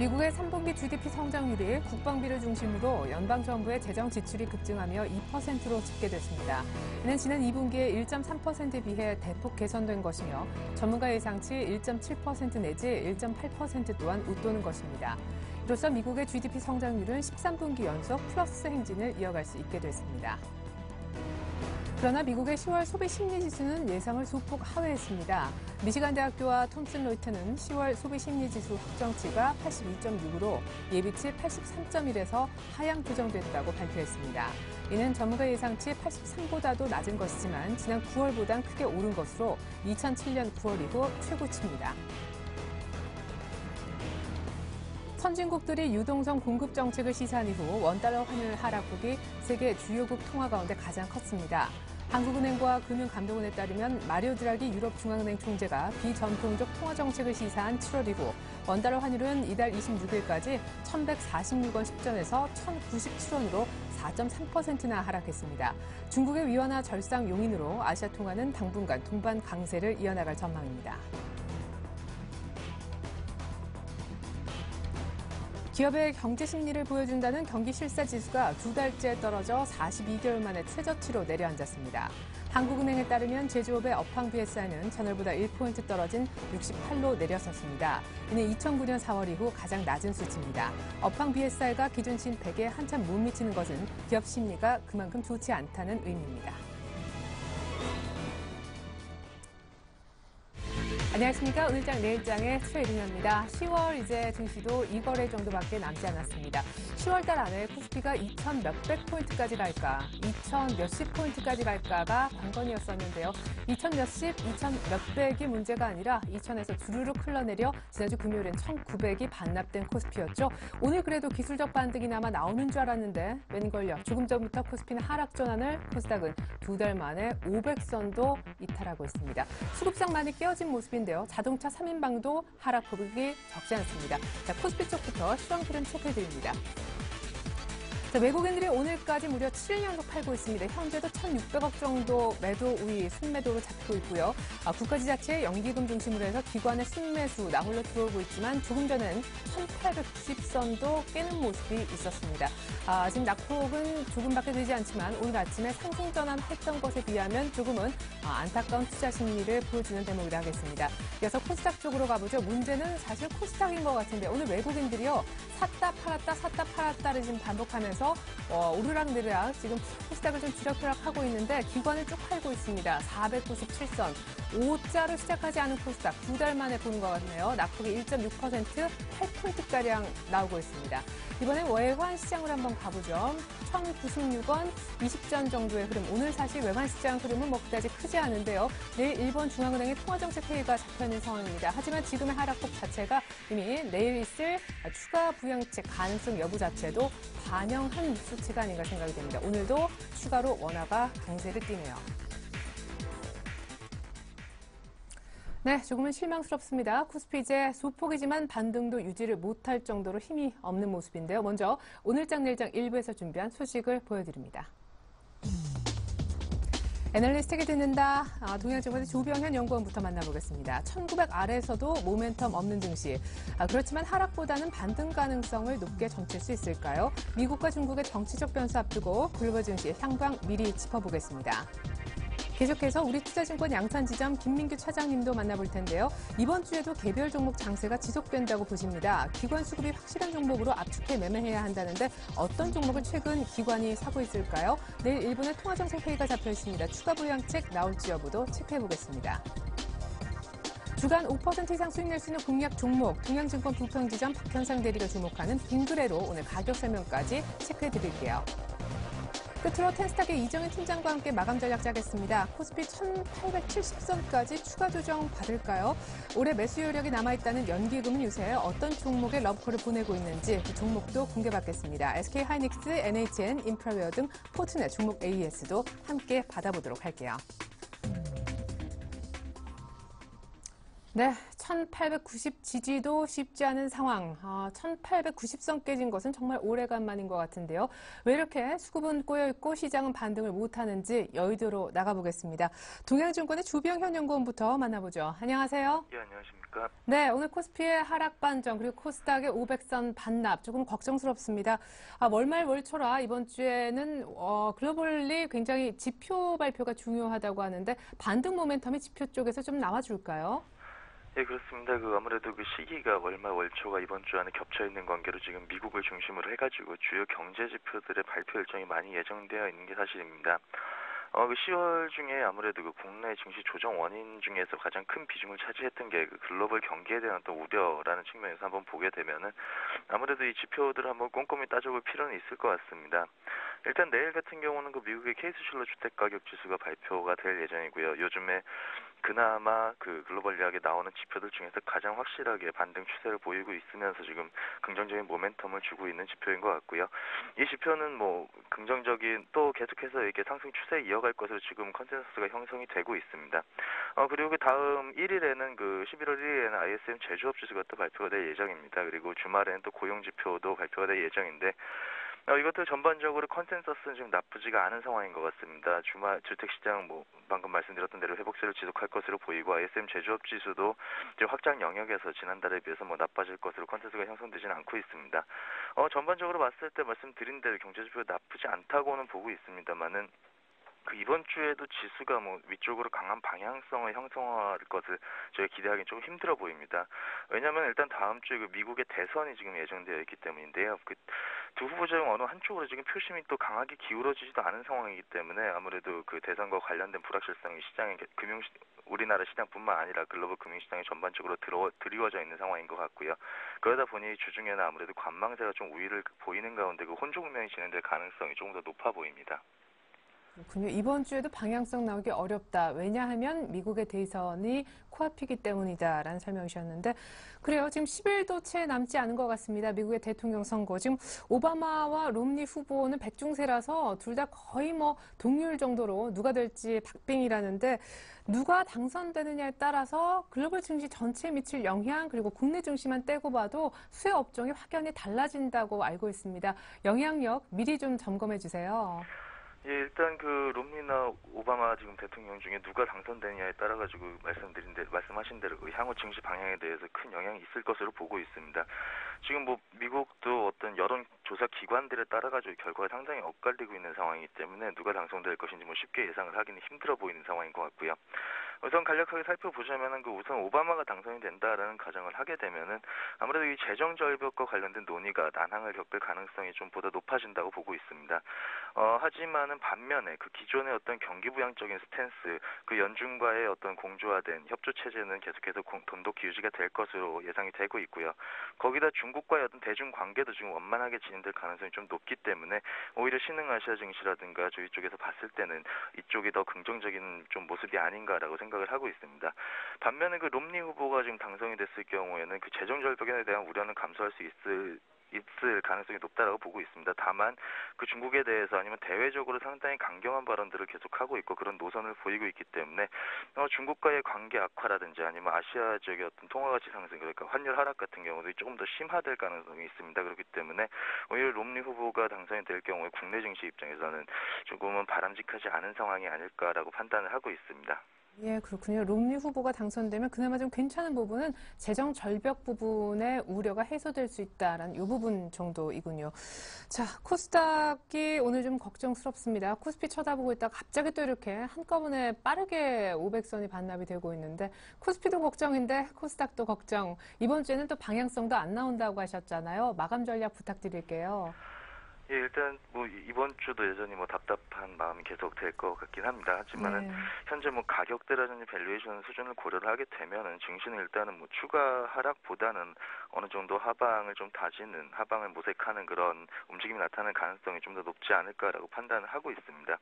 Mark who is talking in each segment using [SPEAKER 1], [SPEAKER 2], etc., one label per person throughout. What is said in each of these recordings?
[SPEAKER 1] 미국의 3분기 GDP 성장률이 국방비를 중심으로 연방정부의 재정 지출이 급증하며 2%로 집계됐습니다. 이는 지난 2분기에 1.3%에 비해 대폭 개선된 것이며 전문가 예상치 1.7% 내지 1.8% 또한 웃도는 것입니다. 이로써 미국의 GDP 성장률은 13분기 연속 플러스 행진을 이어갈 수 있게 됐습니다. 그러나 미국의 10월 소비 심리 지수는 예상을 소폭 하회했습니다. 미시간 대학교와 톰슨 로이터는 10월 소비 심리 지수 확정치가 82.6으로 예비치 83.1에서 하향 조정됐다고 발표했습니다. 이는 전문가 예상치 83보다도 낮은 것이지만 지난 9월보단 크게 오른 것으로 2007년 9월 이후 최고치입니다. 선진국들이 유동성 공급 정책을 시사한 이후 원달러 환율 하락폭이 세계 주요국 통화 가운데 가장 컸습니다. 한국은행과 금융감독원에 따르면 마리오 드라기 유럽중앙은행 총재가 비전통적 통화 정책을 시사한 7월 이후 원달러 환율은 이달 26일까지 1,146원 10전에서 1,097원으로 4.3%나 하락했습니다. 중국의 위안화 절상 용인으로 아시아 통화는 당분간 동반 강세를 이어나갈 전망입니다. 기업의 경제 심리를 보여준다는 경기실사지수가 두 달째 떨어져 42개월 만에 최저치로 내려앉았습니다. 한국은행에 따르면 제조업의 업황 BSI는 전월보다 1포인트 떨어진 68로 내려섰습니다. 이는 2009년 4월 이후 가장 낮은 수치입니다. 업황 BSI가 기준치인 100에 한참 못 미치는 것은 기업 심리가 그만큼 좋지 않다는 의미입니다. 안녕하십니까. 오늘장 내일장의 최혜린입니다. 10월 이제 증시도 2거래 정도밖에 남지 않았습니다. 10월 달 안에 코스피가 2,000 몇백 포인트까지 갈까, 2,000 몇십 포인트까지 갈까가 관건이었었는데요. 2,000 몇십, 2,000 몇백이 문제가 아니라 2,000에서 주르륵 흘러내려 지난주 금요일엔 1,900이 반납된 코스피였죠. 오늘 그래도 기술적 반등이나마 나오는 줄 알았는데 웬걸요. 조금 전부터 코스피는 하락 전환을, 코스닥은 두 달 만에 500선도 이탈하고 있습니다. 수급상 많이 깨어진 모습인데요. 자동차 3인방도 하락폭이 적지 않습니다. 자, 코스피 쪽부터 시황 흐름 체크해드립니다. 자, 외국인들이 오늘까지 무려 7일 연속 팔고 있습니다. 현재도 1,600억 정도 매도 우위 순매도로 잡히고 있고요. 국가지자체의 연기금 중심으로 해서 기관의 순매수 나홀로 들어오고 있지만 조금 전엔 1,890선도 깨는 모습이 있었습니다. 지금 낙폭은 조금밖에 되지 않지만 오늘 아침에 상승 전환했던 것에 비하면 조금은 안타까운 투자 심리를 보여주는 대목이라 하겠습니다. 이어서 코스닥 쪽으로 가보죠. 문제는 사실 코스닥인 것 같은데 오늘 외국인들이요. 샀다 팔았다를 지금 반복하면서 오르락내리락 지금 코스닥을 좀 주락펴락하고 있는데 기관을 쭉 팔고 있습니다. 497선. 5자로 시작하지 않은 코스닥 두 달 만에 보는 것 같네요. 낙폭이 1.6%, 8포인트가량 나오고 있습니다. 이번엔 외환 시장으로 한번 가보죠. 1,096원 20전 정도의 흐름. 오늘 사실 외환 시장 흐름은 그다지 크지 않은데요. 내일 일본 중앙은행의 통화정책 회의가 잡혀있는 상황입니다. 하지만 지금의 하락폭 자체가 이미 내일 있을 추가 부양책 가능성 여부 자체도 반영한 수치가 아닌가 생각이 됩니다. 오늘도 추가로 원화가 강세를 띠네요. 네, 조금은 실망스럽습니다. 코스피 이제 소폭이지만 반등도 유지를 못할 정도로 힘이 없는 모습인데요. 먼저 오늘장 내일장 일부에서 준비한 소식을 보여드립니다. 애널리스트에게 듣는다. 동양증권의 조병현 연구원부터 만나보겠습니다. 1900 아래에서도 모멘텀 없는 증시. 그렇지만 하락보다는 반등 가능성을 높게 점칠 수 있을까요? 미국과 중국의 정치적 변수 앞두고 글로벌 증시의 향방 미리 짚어보겠습니다. 계속해서 우리투자증권 양산지점 김민규 차장님도 만나볼 텐데요. 이번 주에도 개별 종목 장세가 지속된다고 보십니다. 기관 수급이 확실한 종목으로 압축해 매매해야 한다는데 어떤 종목을 최근 기관이 사고 있을까요? 내일 일본의 통화정책 회의가 잡혀 있습니다. 추가 부양책 나올지 여부도 체크해보겠습니다. 주간 5% 이상 수익 낼 수 있는 공략 종목, 동양증권 부평지점 박현상 대리가 주목하는 빙그레로 오늘 가격 설명까지 체크해드릴게요. 끝으로 텐스탁의 이정현 팀장과 함께 마감 전략 짜겠습니다. 코스피 1,870선까지 추가 조정 받을까요? 올해 매수 여력이 남아있다는 연기금은 요새 어떤 종목에 러브콜을 보내고 있는지 그 종목도 공개받겠습니다. SK하이닉스, NHN, 인프라웨어 등 포트넷 종목 AES도 함께 받아보도록 할게요. 네, 1890 지지도 쉽지 않은 상황. 1890선 깨진 것은 정말 오래간만인 것 같은데요. 왜 이렇게 수급은 꼬여있고 시장은 반등을 못하는지 여의도로 나가보겠습니다. 동양증권의 주병현 연구원부터 만나보죠. 안녕하세요.
[SPEAKER 2] 예, 안녕하십니까.
[SPEAKER 1] 네, 오늘 코스피의 하락 반전 그리고 코스닥의 500선 반납 조금 걱정스럽습니다. 월말 월초라 이번 주에는 글로벌리 굉장히 지표 발표가 중요하다고 하는데 반등 모멘텀이 지표 쪽에서 좀 나와줄까요?
[SPEAKER 2] 예, 그렇습니다. 아무래도 시기가 월말 월초가 이번 주 안에 겹쳐 있는 관계로 지금 미국을 중심으로 해가지고 주요 경제 지표들의 발표 일정이 많이 예정되어 있는 게 사실입니다. 10월 중에 아무래도 국내 증시 조정 원인 중에서 가장 큰 비중을 차지했던 게 글로벌 경기에 대한 어떤 우려라는 측면에서 한번 보게 되면은 아무래도 이 지표들을 한번 꼼꼼히 따져볼 필요는 있을 것 같습니다. 일단 내일 같은 경우는 미국의 케이스슐러 주택가격 지수가 발표가 될 예정이고요. 요즘에 그나마 글로벌리하게 나오는 지표들 중에서 가장 확실하게 반등 추세를 보이고 있으면서 지금 긍정적인 모멘텀을 주고 있는 지표인 것 같고요. 이 지표는 긍정적인 또 계속해서 이렇게 상승 추세 이어갈 것으로 지금 컨센서스가 형성이 되고 있습니다. 그리고 다음 1일에는 11월 1일에는 ISM 제조업 지수가 또 발표가 될 예정입니다. 그리고 주말에는 또 고용 지표도 발표가 될 예정인데 이것도 전반적으로 컨센서스는 지금 나쁘지가 않은 상황인 것 같습니다. 주말 주택시장 방금 말씀드렸던 대로 회복세를 지속할 것으로 보이고 ISM 제조업 지수도 이제 확장 영역에서 지난달에 비해서 나빠질 것으로 컨센서스가 형성되지는 않고 있습니다. 전반적으로 봤을 때 말씀드린 대로 경제 지표가 나쁘지 않다고는 보고 있습니다만은 이번 주에도 지수가 위쪽으로 강한 방향성을 형성할 것을 저희가 기대하기는 조금 힘들어 보입니다. 왜냐하면 일단 다음 주에 미국의 대선이 지금 예정되어 있기 때문인데요. 두 후보자 중 어느 한쪽으로 지금 표심이 또 강하게 기울어지지도 않은 상황이기 때문에 아무래도 대선과 관련된 불확실성이 시장에 우리나라 시장뿐만 아니라 글로벌 금융시장에 전반적으로 드리워져 있는 상황인 것 같고요. 그러다 보니 주중에는 아무래도 관망세가 좀 우위를 보이는 가운데 혼조 국면이 진행될 가능성이 조금 더 높아 보입니다.
[SPEAKER 1] 그렇군요. 이번 주에도 방향성 나오기 어렵다. 왜냐하면 미국의 대선이 코앞이기 때문이다라는 설명이셨는데 그래요. 지금 10일도 채 남지 않은 것 같습니다. 미국의 대통령 선거. 지금 오바마와 롬니 후보는 백중세라서 둘 다 거의 동률 정도로 누가 될지 박빙이라는데 누가 당선되느냐에 따라서 글로벌 증시 전체에 미칠 영향 그리고 국내 증시만 떼고 봐도 수혜 업종이 확연히 달라진다고 알고 있습니다. 영향력 미리 좀 점검해 주세요.
[SPEAKER 2] 예, 일단 롬니나 오바마 지금 대통령 중에 누가 당선되느냐에 따라 가지고 말씀하신 대로 향후 증시 방향에 대해서 큰 영향이 있을 것으로 보고 있습니다. 지금 미국도 어떤 여론조사 기관들에 따라 가지고 결과가 상당히 엇갈리고 있는 상황이기 때문에 누가 당선될 것인지 쉽게 예상을 하기는 힘들어 보이는 상황인 것 같고요. 우선 간략하게 살펴보자면은 우선 오바마가 당선이 된다라는 가정을 하게 되면은 아무래도 이 재정 절벽과 관련된 논의가 난항을 겪을 가능성이 좀 보다 높아진다고 보고 있습니다. 하지만은 반면에 기존의 어떤 경기부양적인 스탠스, 연준과의 어떤 공조화된 협조 체제는 계속해서 돈독히 유지가 될 것으로 예상이 되고 있고요. 거기다 중국과의 어떤 대중 관계도 지금 원만하게 진행될 가능성이 좀 높기 때문에 오히려 신흥아시아 증시라든가 저희 쪽에서 봤을 때는 이쪽이 더 긍정적인 좀 모습이 아닌가라고 생각을 하고 있습니다. 반면에 롬니 후보가 지금 당선이 됐을 경우에는 재정 절벽에 대한 우려는 감소할 수 있을 가능성이 높다라고 보고 있습니다. 다만 중국에 대해서 아니면 대외적으로 상당히 강경한 발언들을 계속하고 있고 그런 노선을 보이고 있기 때문에 중국과의 관계 악화라든지 아니면 아시아 지역의 어떤 통화가치 상승 그러니까 환율 하락 같은 경우도 조금 더 심화될 가능성이 있습니다. 그렇기 때문에 오히려 롬니 후보가 당선이 될 경우에 국내 증시 입장에서는 조금은 바람직하지 않은 상황이 아닐까라고 판단을 하고 있습니다.
[SPEAKER 1] 예, 그렇군요. 롬니 후보가 당선되면 그나마 좀 괜찮은 부분은 재정 절벽 부분의 우려가 해소될 수 있다라는 이 부분 정도이군요. 자, 코스닥이 오늘 좀 걱정스럽습니다. 코스피 쳐다보고 있다가 갑자기 또 이렇게 한꺼번에 빠르게 500선이 반납이 되고 있는데 코스피도 걱정인데 코스닥도 걱정. 이번 주에는 또 방향성도 안 나온다고 하셨잖아요. 마감 전략 부탁드릴게요.
[SPEAKER 2] 예, 일단 이번 주도 여전히 답답한 마음이 계속 될 것 같긴 합니다. 하지만은
[SPEAKER 1] 네.
[SPEAKER 2] 현재 가격대라든지 밸류에이션 수준을 고려를 하게 되면은 증시는 일단은 추가 하락보다는 어느 정도 하방을 좀 다지는 하방을 모색하는 그런 움직임이 나타나는 가능성이 좀 더 높지 않을까라고 판단을 하고 있습니다.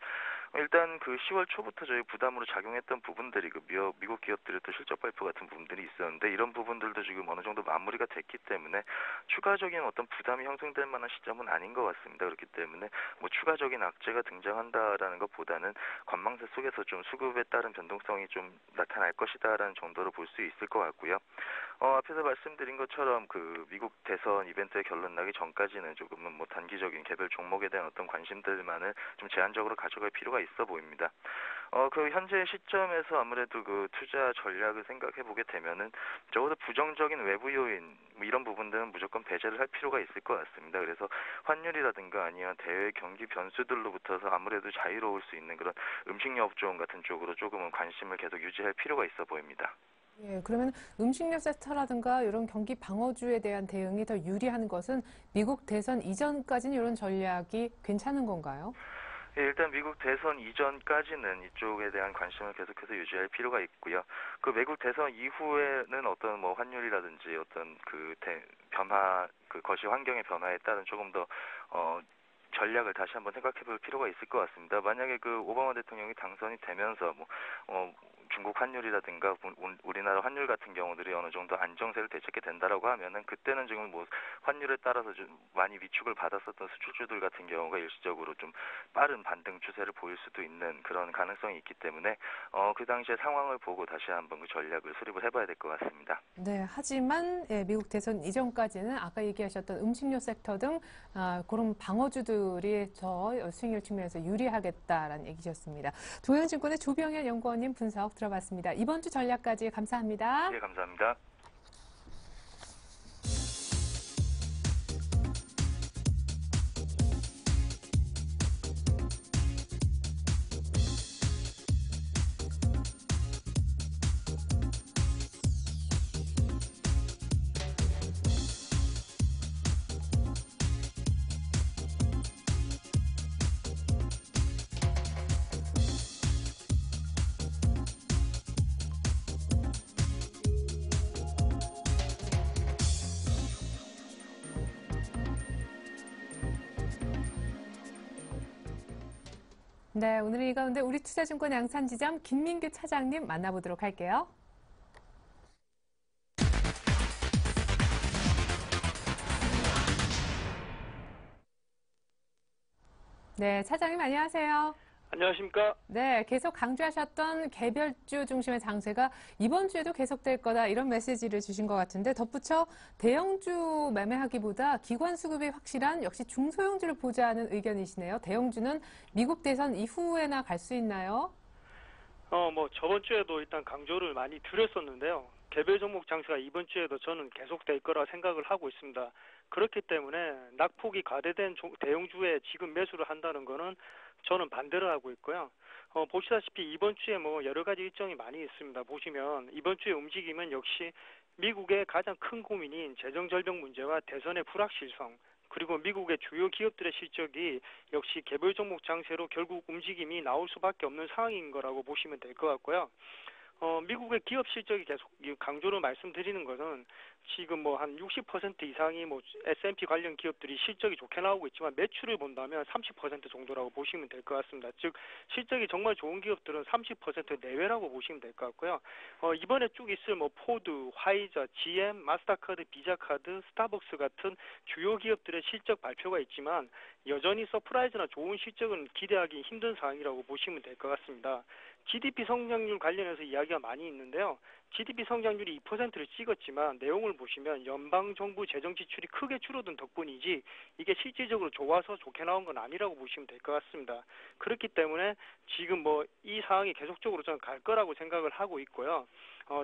[SPEAKER 2] 일단 그 10월 초부터 저희 부담으로 작용했던 부분들이 그 미국 기업들의 또 실적 발표 같은 부분들이 있었는데 이런 부분들도 지금 어느 정도 마무리가 됐기 때문에 추가적인 어떤 부담이 형성될 만한 시점은 아닌 것 같습니다. 그렇기 때문에 뭐 추가적인 악재가 등장한다라는 것보다는 관망세 속에서 좀 수급에 따른 변동성이 좀 나타날 것이다라는 정도로 볼 수 있을 것 같고요. 앞에서 말씀드린 것처럼 그 미국 대선 이벤트의 결론 나기 전까지는 조금은 뭐 단기적인 개별 종목에 대한 어떤 관심들만을 좀 제한적으로 가져갈 필요가 있어 보입니다. 그 현재 시점에서 아무래도 그 투자 전략을 생각해 보게 되면은 적어도 부정적인 외부 요인 뭐 이런 부분들은 무조건 배제를 할 필요가 있을 것 같습니다. 그래서 환율이라든가 아니면 대외 경기 변수들로부터서 아무래도 자유로울 수 있는 그런 음식료 업종 같은 쪽으로 조금은 관심을 계속 유지할 필요가 있어 보입니다.
[SPEAKER 1] 예, 그러면 음식료 섹터라든가 이런 경기 방어주에 대한 대응이 더 유리한 것은 미국 대선 이전까지는 이런 전략이 괜찮은 건가요?
[SPEAKER 2] 예, 일단 미국 대선 이전까지는 이쪽에 대한 관심을 계속해서 유지할 필요가 있고요. 그 미국 대선 이후에는 어떤 뭐 환율이라든지 어떤 그 변화, 그 거시 환경의 변화에 따른 조금 더 전략을 다시 한번 생각해 볼 필요가 있을 것 같습니다. 만약에 그 오바마 대통령이 당선이 되면서 뭐 중국 환율이라든가 우리나라 환율 같은 경우들이 어느 정도 안정세를 되찾게 된다라고 하면은 그때는 지금 뭐 환율에 따라서 좀 많이 위축을 받았었던 수출주들 같은 경우가 일시적으로 좀 빠른 반등 추세를 보일 수도 있는 그런 가능성이 있기 때문에 그 당시의 상황을 보고 다시 한번 그 전략을 수립을 해봐야 될 것 같습니다.
[SPEAKER 1] 네, 하지만 예, 미국 대선 이전까지는 아까 얘기하셨던 음식료 섹터 등 그런 방어주들이 저 수익률 측면에서 유리하겠다라는 얘기셨습니다. 동양증권의 조병현 연구원님 분석 들어봤습니다. 이번 주 전략까지 감사합니다.
[SPEAKER 2] 예, 감사합니다.
[SPEAKER 1] 네, 오늘 이 가운데 우리 투자증권 양산지점 김민규 차장님 만나보도록 할게요. 네, 차장님 안녕하세요.
[SPEAKER 3] 안녕하십니까?
[SPEAKER 1] 네, 계속 강조하셨던 개별주 중심의 장세가 이번 주에도 계속될 거다 이런 메시지를 주신 것 같은데 덧붙여 대형주 매매하기보다 기관 수급이 확실한 역시 중소형주를 보자는 의견이시네요. 대형주는 미국 대선 이후에나 갈 수 있나요?
[SPEAKER 3] 저번 주에도 일단 강조를 많이 드렸었는데요. 개별 종목 장세가 이번 주에도 저는 계속될 거라 생각을 하고 있습니다. 그렇기 때문에 낙폭이 과대된 대형주에 지금 매수를 한다는 거는 저는 반대를 하고 있고요. 보시다시피 이번 주에 뭐 여러 가지 일정이 많이 있습니다. 보시면 이번 주의 움직임은 역시 미국의 가장 큰 고민인 재정 절벽 문제와 대선의 불확실성, 그리고 미국의 주요 기업들의 실적이 역시 개별 종목 장세로 결국 움직임이 나올 수밖에 없는 상황인 거라고 보시면 될 것 같고요. 미국의 기업 실적이 계속 강조로 말씀드리는 것은 지금 뭐 한 60% 이상이 뭐 S&P 관련 기업들이 실적이 좋게 나오고 있지만 매출을 본다면 30% 정도라고 보시면 될 것 같습니다. 즉 실적이 정말 좋은 기업들은 30% 내외라고 보시면 될 것 같고요. 이번에 쭉 있을 뭐 포드, 화이자, GM, 마스터카드, 비자카드, 스타벅스 같은 주요 기업들의 실적 발표가 있지만 여전히 서프라이즈나 좋은 실적은 기대하기 힘든 상황이라고 보시면 될 것 같습니다. GDP 성장률 관련해서 이야기가 많이 있는데요. GDP 성장률이 2%를 찍었지만 내용을 보시면 연방정부 재정 지출이 크게 줄어든 덕분이지 이게 실질적으로 좋아서 좋게 나온 건 아니라고 보시면 될 것 같습니다. 그렇기 때문에 지금 뭐 이 상황이 계속적으로 저는 갈 거라고 생각을 하고 있고요.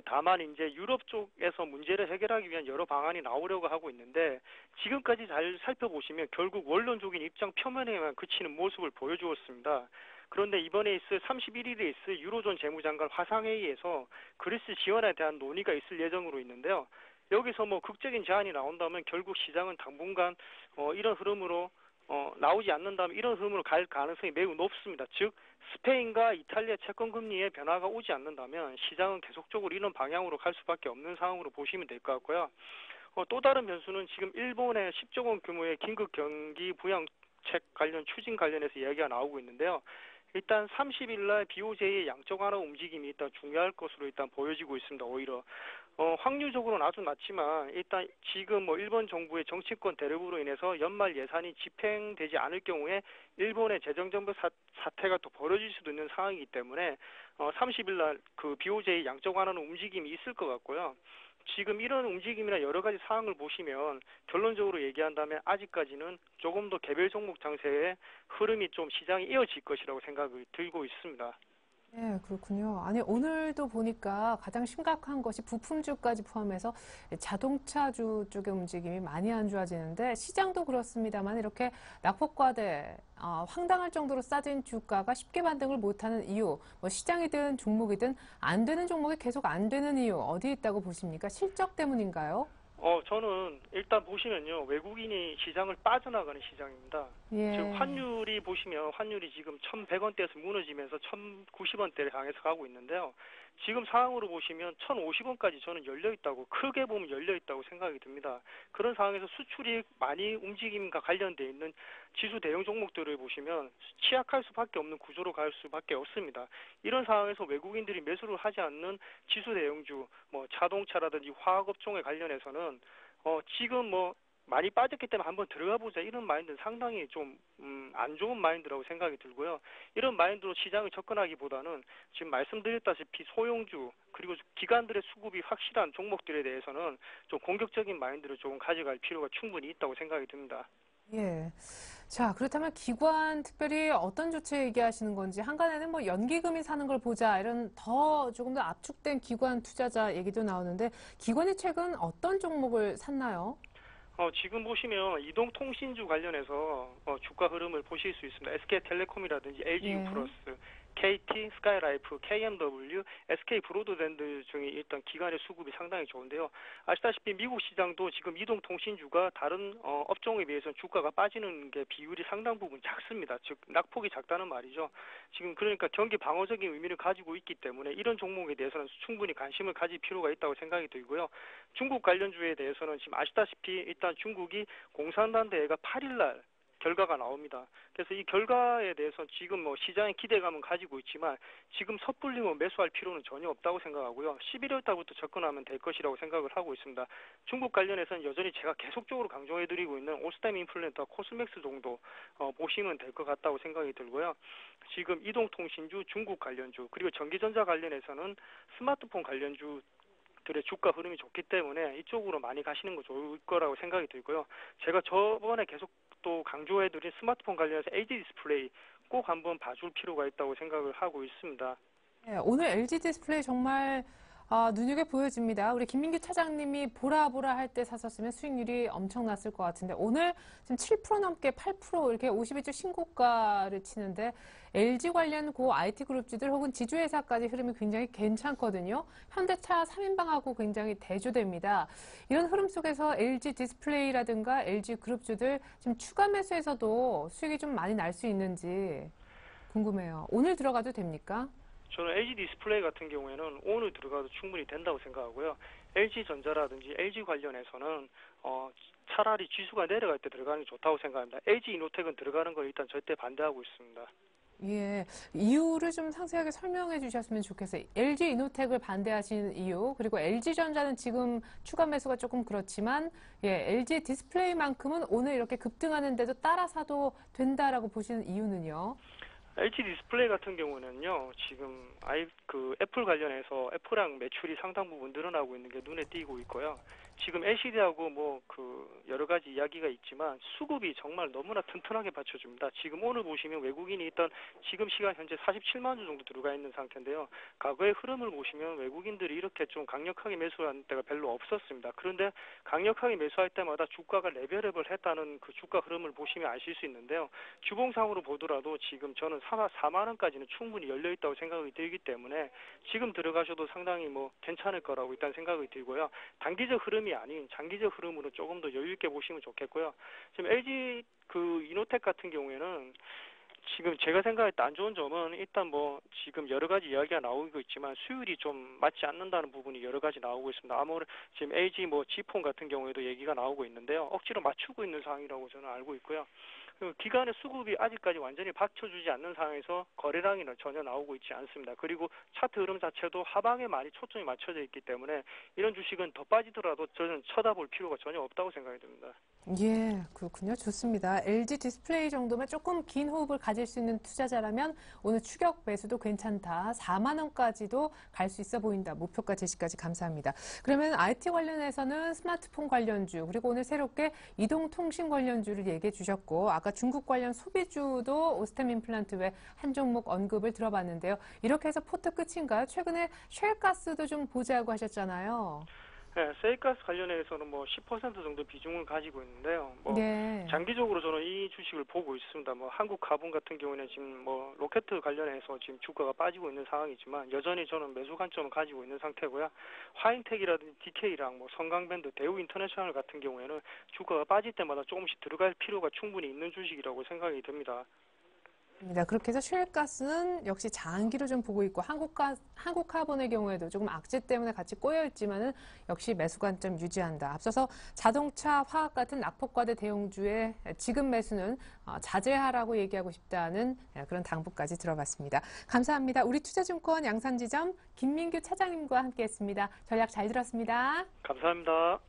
[SPEAKER 3] 다만 이제 유럽 쪽에서 문제를 해결하기 위한 여러 방안이 나오려고 하고 있는데 지금까지 잘 살펴보시면 결국 원론적인 입장 표면에만 그치는 모습을 보여주었습니다. 그런데 이번에 있을 31일에 있을 유로존 재무장관 화상회의에서 그리스 지원에 대한 논의가 있을 예정으로 있는데요. 여기서 뭐 극적인 제안이 나온다면 결국 시장은 당분간 이런 흐름으로 나오지 않는다면 이런 흐름으로 갈 가능성이 매우 높습니다. 즉 스페인과 이탈리아 채권 금리의 변화가 오지 않는다면 시장은 계속적으로 이런 방향으로 갈 수밖에 없는 상황으로 보시면 될 것 같고요. 또 다른 변수는 지금 일본의 10조 원 규모의 긴급 경기 부양책 관련 추진 관련해서 이야기가 나오고 있는데요. 일단 30일 날 BOJ의 양적 완화 움직임이 일단 중요할 것으로 일단 보여지고 있습니다. 오히려 확률적으로는 아주 낮지만 일단 지금 뭐 일본 정부의 정치권 대립으로 인해서 연말 예산이 집행되지 않을 경우에 일본의 재정정부 사태가 또 벌어질 수도 있는 상황이기 때문에 30일 날 그 BOJ 양적 완화는 움직임이 있을 것 같고요. 지금 이런 움직임이나 여러 가지 사항을 보시면 결론적으로 얘기한다면 아직까지는 조금 더 개별 종목 장세의 흐름이 좀 시장이 이어질 것이라고 생각이 들고 있습니다.
[SPEAKER 1] 네, 그렇군요. 아니, 오늘도 보니까 가장 심각한 것이 부품주까지 포함해서 자동차주 쪽의 움직임이 많이 안 좋아지는데 시장도 그렇습니다만 이렇게 낙폭과대, 황당할 정도로 싸진 주가가 쉽게 반등을 못하는 이유, 뭐 시장이든 종목이든 안 되는 종목이 계속 안 되는 이유 어디 있다고 보십니까? 실적 때문인가요?
[SPEAKER 3] 저는 일단 보시면요. 외국인이 시장을 빠져나가는 시장입니다.
[SPEAKER 1] 예.
[SPEAKER 3] 지금 환율이 보시면 환율이 지금 1,100원대에서 무너지면서 1,090원대를 향해서 가고 있는데요. 지금 상황으로 보시면 1,050원까지 저는 열려 있다고 크게 보면 열려 있다고 생각이 듭니다. 그런 상황에서 수출이 많이 움직임과 관련돼 있는 지수 대형 종목들을 보시면 취약할 수밖에 없는 구조로 갈 수밖에 없습니다. 이런 상황에서 외국인들이 매수를 하지 않는 지수 대형주, 뭐 자동차라든지 화학업종에 관련해서는 지금 뭐 많이 빠졌기 때문에 한번 들어가 보자 이런 마인드는 상당히 좀 안 좋은 마인드라고 생각이 들고요. 이런 마인드로 시장을 접근하기보다는 지금 말씀드렸다시피 소형주 그리고 기관들의 수급이 확실한 종목들에 대해서는 좀 공격적인 마인드를 조금 가져갈 필요가 충분히 있다고 생각이 듭니다.
[SPEAKER 1] 예. 자, 그렇다면 기관 특별히 어떤 조치 얘기하시는 건지 한간에는 뭐 연기금이 사는 걸 보자 이런 더 조금 더 압축된 기관 투자자 얘기도 나오는데 기관이 최근 어떤 종목을 샀나요?
[SPEAKER 3] 지금 보시면 이동통신주 관련해서 주가 흐름을 보실 수 있습니다. SK텔레콤이라든지 LG유플러스, KT, 스카이라이프, KMW, SK 브로드밴드 중에 일단 기관의 수급이 상당히 좋은데요. 아시다시피 미국 시장도 지금 이동통신주가 다른 업종에 비해서 주가가 빠지는 게 비율이 상당 부분 작습니다. 즉 낙폭이 작다는 말이죠. 지금 그러니까 경기 방어적인 의미를 가지고 있기 때문에 이런 종목에 대해서는 충분히 관심을 가질 필요가 있다고 생각이 들고요. 중국 관련주에 대해서는 지금 아시다시피 일단 중국이 공산당 대회가 8일 날 결과가 나옵니다. 그래서 이 결과에 대해서 지금 뭐 시장의 기대감은 가지고 있지만 지금 섣불리 매수할 필요는 전혀 없다고 생각하고요. 11월 달부터 접근하면 될 것이라고 생각을 하고 있습니다. 중국 관련해서는 여전히 제가 계속적으로 강조해드리고 있는 오스템 임플란트와 코스맥스 정도 보시면 될 것 같다고 생각이 들고요. 지금 이동통신주, 중국 관련주 그리고 전기전자 관련해서는 스마트폰 관련주 들의 주가 흐름이 좋기 때문에 이쪽으로 많이 가시는 거 좋을 거라고 생각이 들고요. 제가 저번에 계속 또 강조해드린 스마트폰 관련해서 LG 디스플레이 꼭 한번 봐줄 필요가 있다고 생각을 하고 있습니다.
[SPEAKER 1] 네, 오늘 LG 디스플레이 정말 눈여겨 보여집니다. 우리 김민규 차장님이 보라 할 때 샀었으면 수익률이 엄청났을 것 같은데 오늘 지금 7% 넘게 8% 이렇게 52주 신고가를 치는데 LG 관련 고 IT 그룹주들 혹은 지주회사까지 흐름이 굉장히 괜찮거든요. 현대차 3인방하고 굉장히 대조됩니다. 이런 흐름 속에서 LG 디스플레이라든가 LG 그룹주들 지금 추가 매수에서도 수익이 좀 많이 날 수 있는지 궁금해요. 오늘 들어가도 됩니까?
[SPEAKER 3] 저는 LG 디스플레이 같은 경우에는 오늘 들어가도 충분히 된다고 생각하고요. LG전자라든지 LG 관련해서는 차라리 지수가 내려갈 때 들어가는 게 좋다고 생각합니다. LG 이노텍은 들어가는 걸 일단 절대 반대하고 있습니다.
[SPEAKER 1] 예, 이유를 좀 상세하게 설명해 주셨으면 좋겠어요. LG 이노텍을 반대하시는 이유, 그리고 LG전자는 지금 추가 매수가 조금 그렇지만, LG 디스플레이만큼은 오늘 이렇게 급등하는데도 따라 사도 된다라고 보시는 이유는요?
[SPEAKER 3] LG 디스플레이 같은 경우는요, 지금 애플 관련해서 애플랑 매출이 상당 부분 늘어나고 있는 게 눈에 띄고 있고요. 지금 LCD하고 여러 가지 이야기가 있지만 수급이 정말 너무나 튼튼하게 받쳐줍니다. 지금 오늘 보시면 외국인이 일단 지금 시간 현재 47만 주 정도 들어가 있는 상태인데요. 과거의 흐름을 보시면 외국인들이 이렇게 좀 강력하게 매수한 때가 별로 없었습니다. 그런데 강력하게 매수할 때마다 주가가 레벨업을 했다는 그 주가 흐름을 보시면 아실 수 있는데요. 주봉상으로 보더라도 지금 저는 4만 원까지는 충분히 열려 있다고 생각이 들기 때문에 지금 들어가셔도 상당히 괜찮을 거라고 일단 생각이 들고요. 단기적 흐름이 아닌 장기적 흐름으로 조금 더 여유 있게 보시면 좋겠고요. 지금 LG 이노텍 같은 경우에는 지금 제가 생각할 때 안 좋은 점은 일단 지금 여러 가지 이야기가 나오고 있지만 수율이 좀 맞지 않는다는 부분이 여러 가지 나오고 있습니다. 아무래도 지금 LG G폰 같은 경우에도 얘기가 나오고 있는데요. 억지로 맞추고 있는 상황이라고 저는 알고 있고요. 기관의 수급이 아직까지 완전히 받쳐주지 않는 상황에서 거래량이 전혀 나오고 있지 않습니다. 그리고 차트 흐름 자체도 하방에 많이 초점이 맞춰져 있기 때문에 이런 주식은 더 빠지더라도 저는 쳐다볼 필요가 전혀 없다고 생각이 듭니다.
[SPEAKER 1] 예, 그렇군요. 좋습니다. LG 디스플레이 정도면 조금 긴 호흡을 가질 수 있는 투자자라면 오늘 추격 매수도 괜찮다. 4만 원까지도 갈 수 있어 보인다. 목표가 제시까지 감사합니다. 그러면 IT 관련해서는 스마트폰 관련주 그리고 오늘 새롭게 이동통신 관련주를 얘기해 주셨고 아까 중국 관련 소비주도 오스템 임플란트 외 한 종목 언급을 들어봤는데요. 이렇게 해서 포트 끝인가요? 최근에 쉘가스도 좀 보자고 하셨잖아요.
[SPEAKER 3] 네, 세이가스 관련해서는 뭐 10% 정도 비중을 가지고 있는데요. 뭐
[SPEAKER 1] 네.
[SPEAKER 3] 장기적으로 저는 이 주식을 보고 있습니다. 뭐 한국 가본 같은 경우에는 지금 뭐 로켓 관련해서 지금 주가가 빠지고 있는 상황이지만 여전히 저는 매수 관점을 가지고 있는 상태고요. 화인텍이라든지 DK랑 뭐 성강밴드, 대우 인터내셔널 같은 경우에는 주가가 빠질 때마다 조금씩 들어갈 필요가 충분히 있는 주식이라고 생각이 듭니다.
[SPEAKER 1] 그렇게 해서 쉘가스는 역시 장기로 좀 보고 있고 한국카본의 경우에도 조금 악재 때문에 같이 꼬여 있지만은 역시 매수 관점 유지한다. 앞서서 자동차, 화학 같은 낙폭과대 대형주의 지금 매수는 자제하라고 얘기하고 싶다는 그런 당부까지 들어봤습니다. 감사합니다. 우리 투자증권 양산지점 김민규 차장님과 함께했습니다. 전략 잘 들었습니다.
[SPEAKER 3] 감사합니다.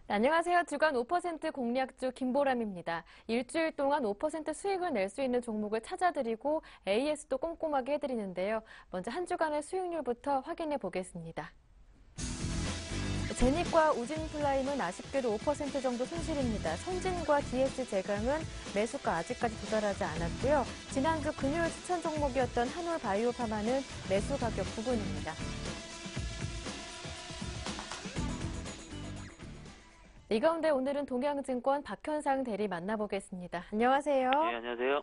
[SPEAKER 4] 안녕하세요. 주간 5% 공략주 김보람입니다. 일주일 동안 5% 수익을 낼 수 있는 종목을 찾아드리고 AS도 꼼꼼하게 해드리는데요. 먼저 한 주간의 수익률부터 확인해 보겠습니다. 제닉과 우진플라임은 아쉽게도 5% 정도 손실입니다. 선진과 DS제강은 매수가 아직까지 도달하지 않았고요. 지난주 금요일 추천 종목이었던 한올바이오파마는 매수 가격 부근입니다. 이 가운데 오늘은 동양증권 박현상 대리 만나보겠습니다. 안녕하세요.
[SPEAKER 5] 네, 안녕하세요.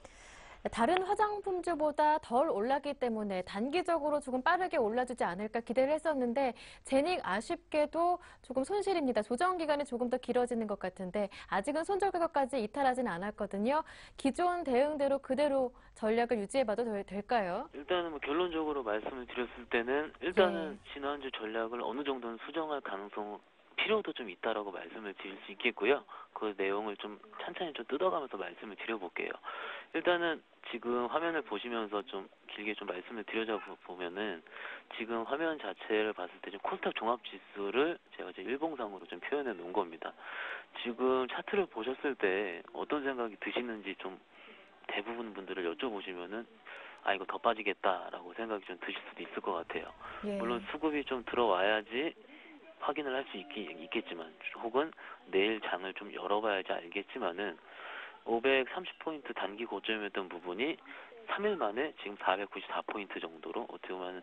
[SPEAKER 4] 다른 화장품주보다 덜 올랐기 때문에 단기적으로 조금 빠르게 올라주지 않을까 기대를 했었는데 제닉 아쉽게도 조금 손실입니다. 조정 기간이 조금 더 길어지는 것 같은데 아직은 손절 가격까지 이탈하지는 않았거든요. 기존 대응대로 그대로 전략을 유지해봐도 될까요?
[SPEAKER 5] 일단은 뭐 결론적으로 말씀을 드렸을 때는 일단은 지난주 전략을 어느 정도는 수정할 가능성 필요도 좀 있다라고 말씀을 드릴 수 있겠고요. 그 내용을 좀 찬찬히 좀 뜯어가면서 말씀을 드려볼게요. 일단은 지금 화면을 보시면서 좀 길게 좀 말씀을 드려자 보면은 지금 화면 자체를 봤을 때 좀 코스닥 종합지수를 제가 이제 일봉상으로 좀 표현해 놓은 겁니다. 지금 차트를 보셨을 때 어떤 생각이 드시는지 좀 대부분 분들을 여쭤보시면은 아 이거 더 빠지겠다라고 생각이 좀 드실 수도 있을 것 같아요. 물론 수급이 좀 들어와야지 확인을 할 수 있겠지만 혹은 내일 장을 좀 열어봐야지 알겠지만은 530포인트 단기 고점이었던 부분이 3일 만에 지금 494포인트 정도로 어떻게 보면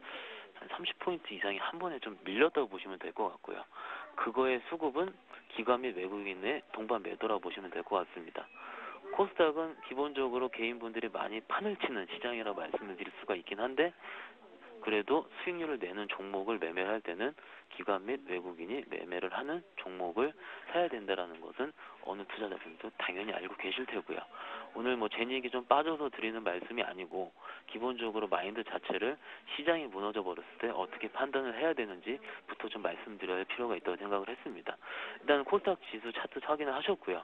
[SPEAKER 5] 한 30포인트 이상이 한 번에 좀 밀렸다고 보시면 될 것 같고요. 그거의 수급은 기관 및 외국인의 동반 매도라고 보시면 될 것 같습니다. 코스닥은 기본적으로 개인분들이 많이 판을 치는 시장이라고 말씀을 드릴 수가 있긴 한데 그래도 수익률을 내는 종목을 매매할 때는 기관 및 외국인이 매매를 하는 종목을 사야 된다라는 것은 어느 투자자분도 당연히 알고 계실 테고요. 오늘 뭐 제닉이 좀 빠져서 드리는 말씀이 아니고 기본적으로 마인드 자체를 시장이 무너져 버렸을 때 어떻게 판단을 해야 되는지부터 좀 말씀드려야 할 필요가 있다고 생각을 했습니다. 일단 코스닥 지수 차트 확인을 하셨고요.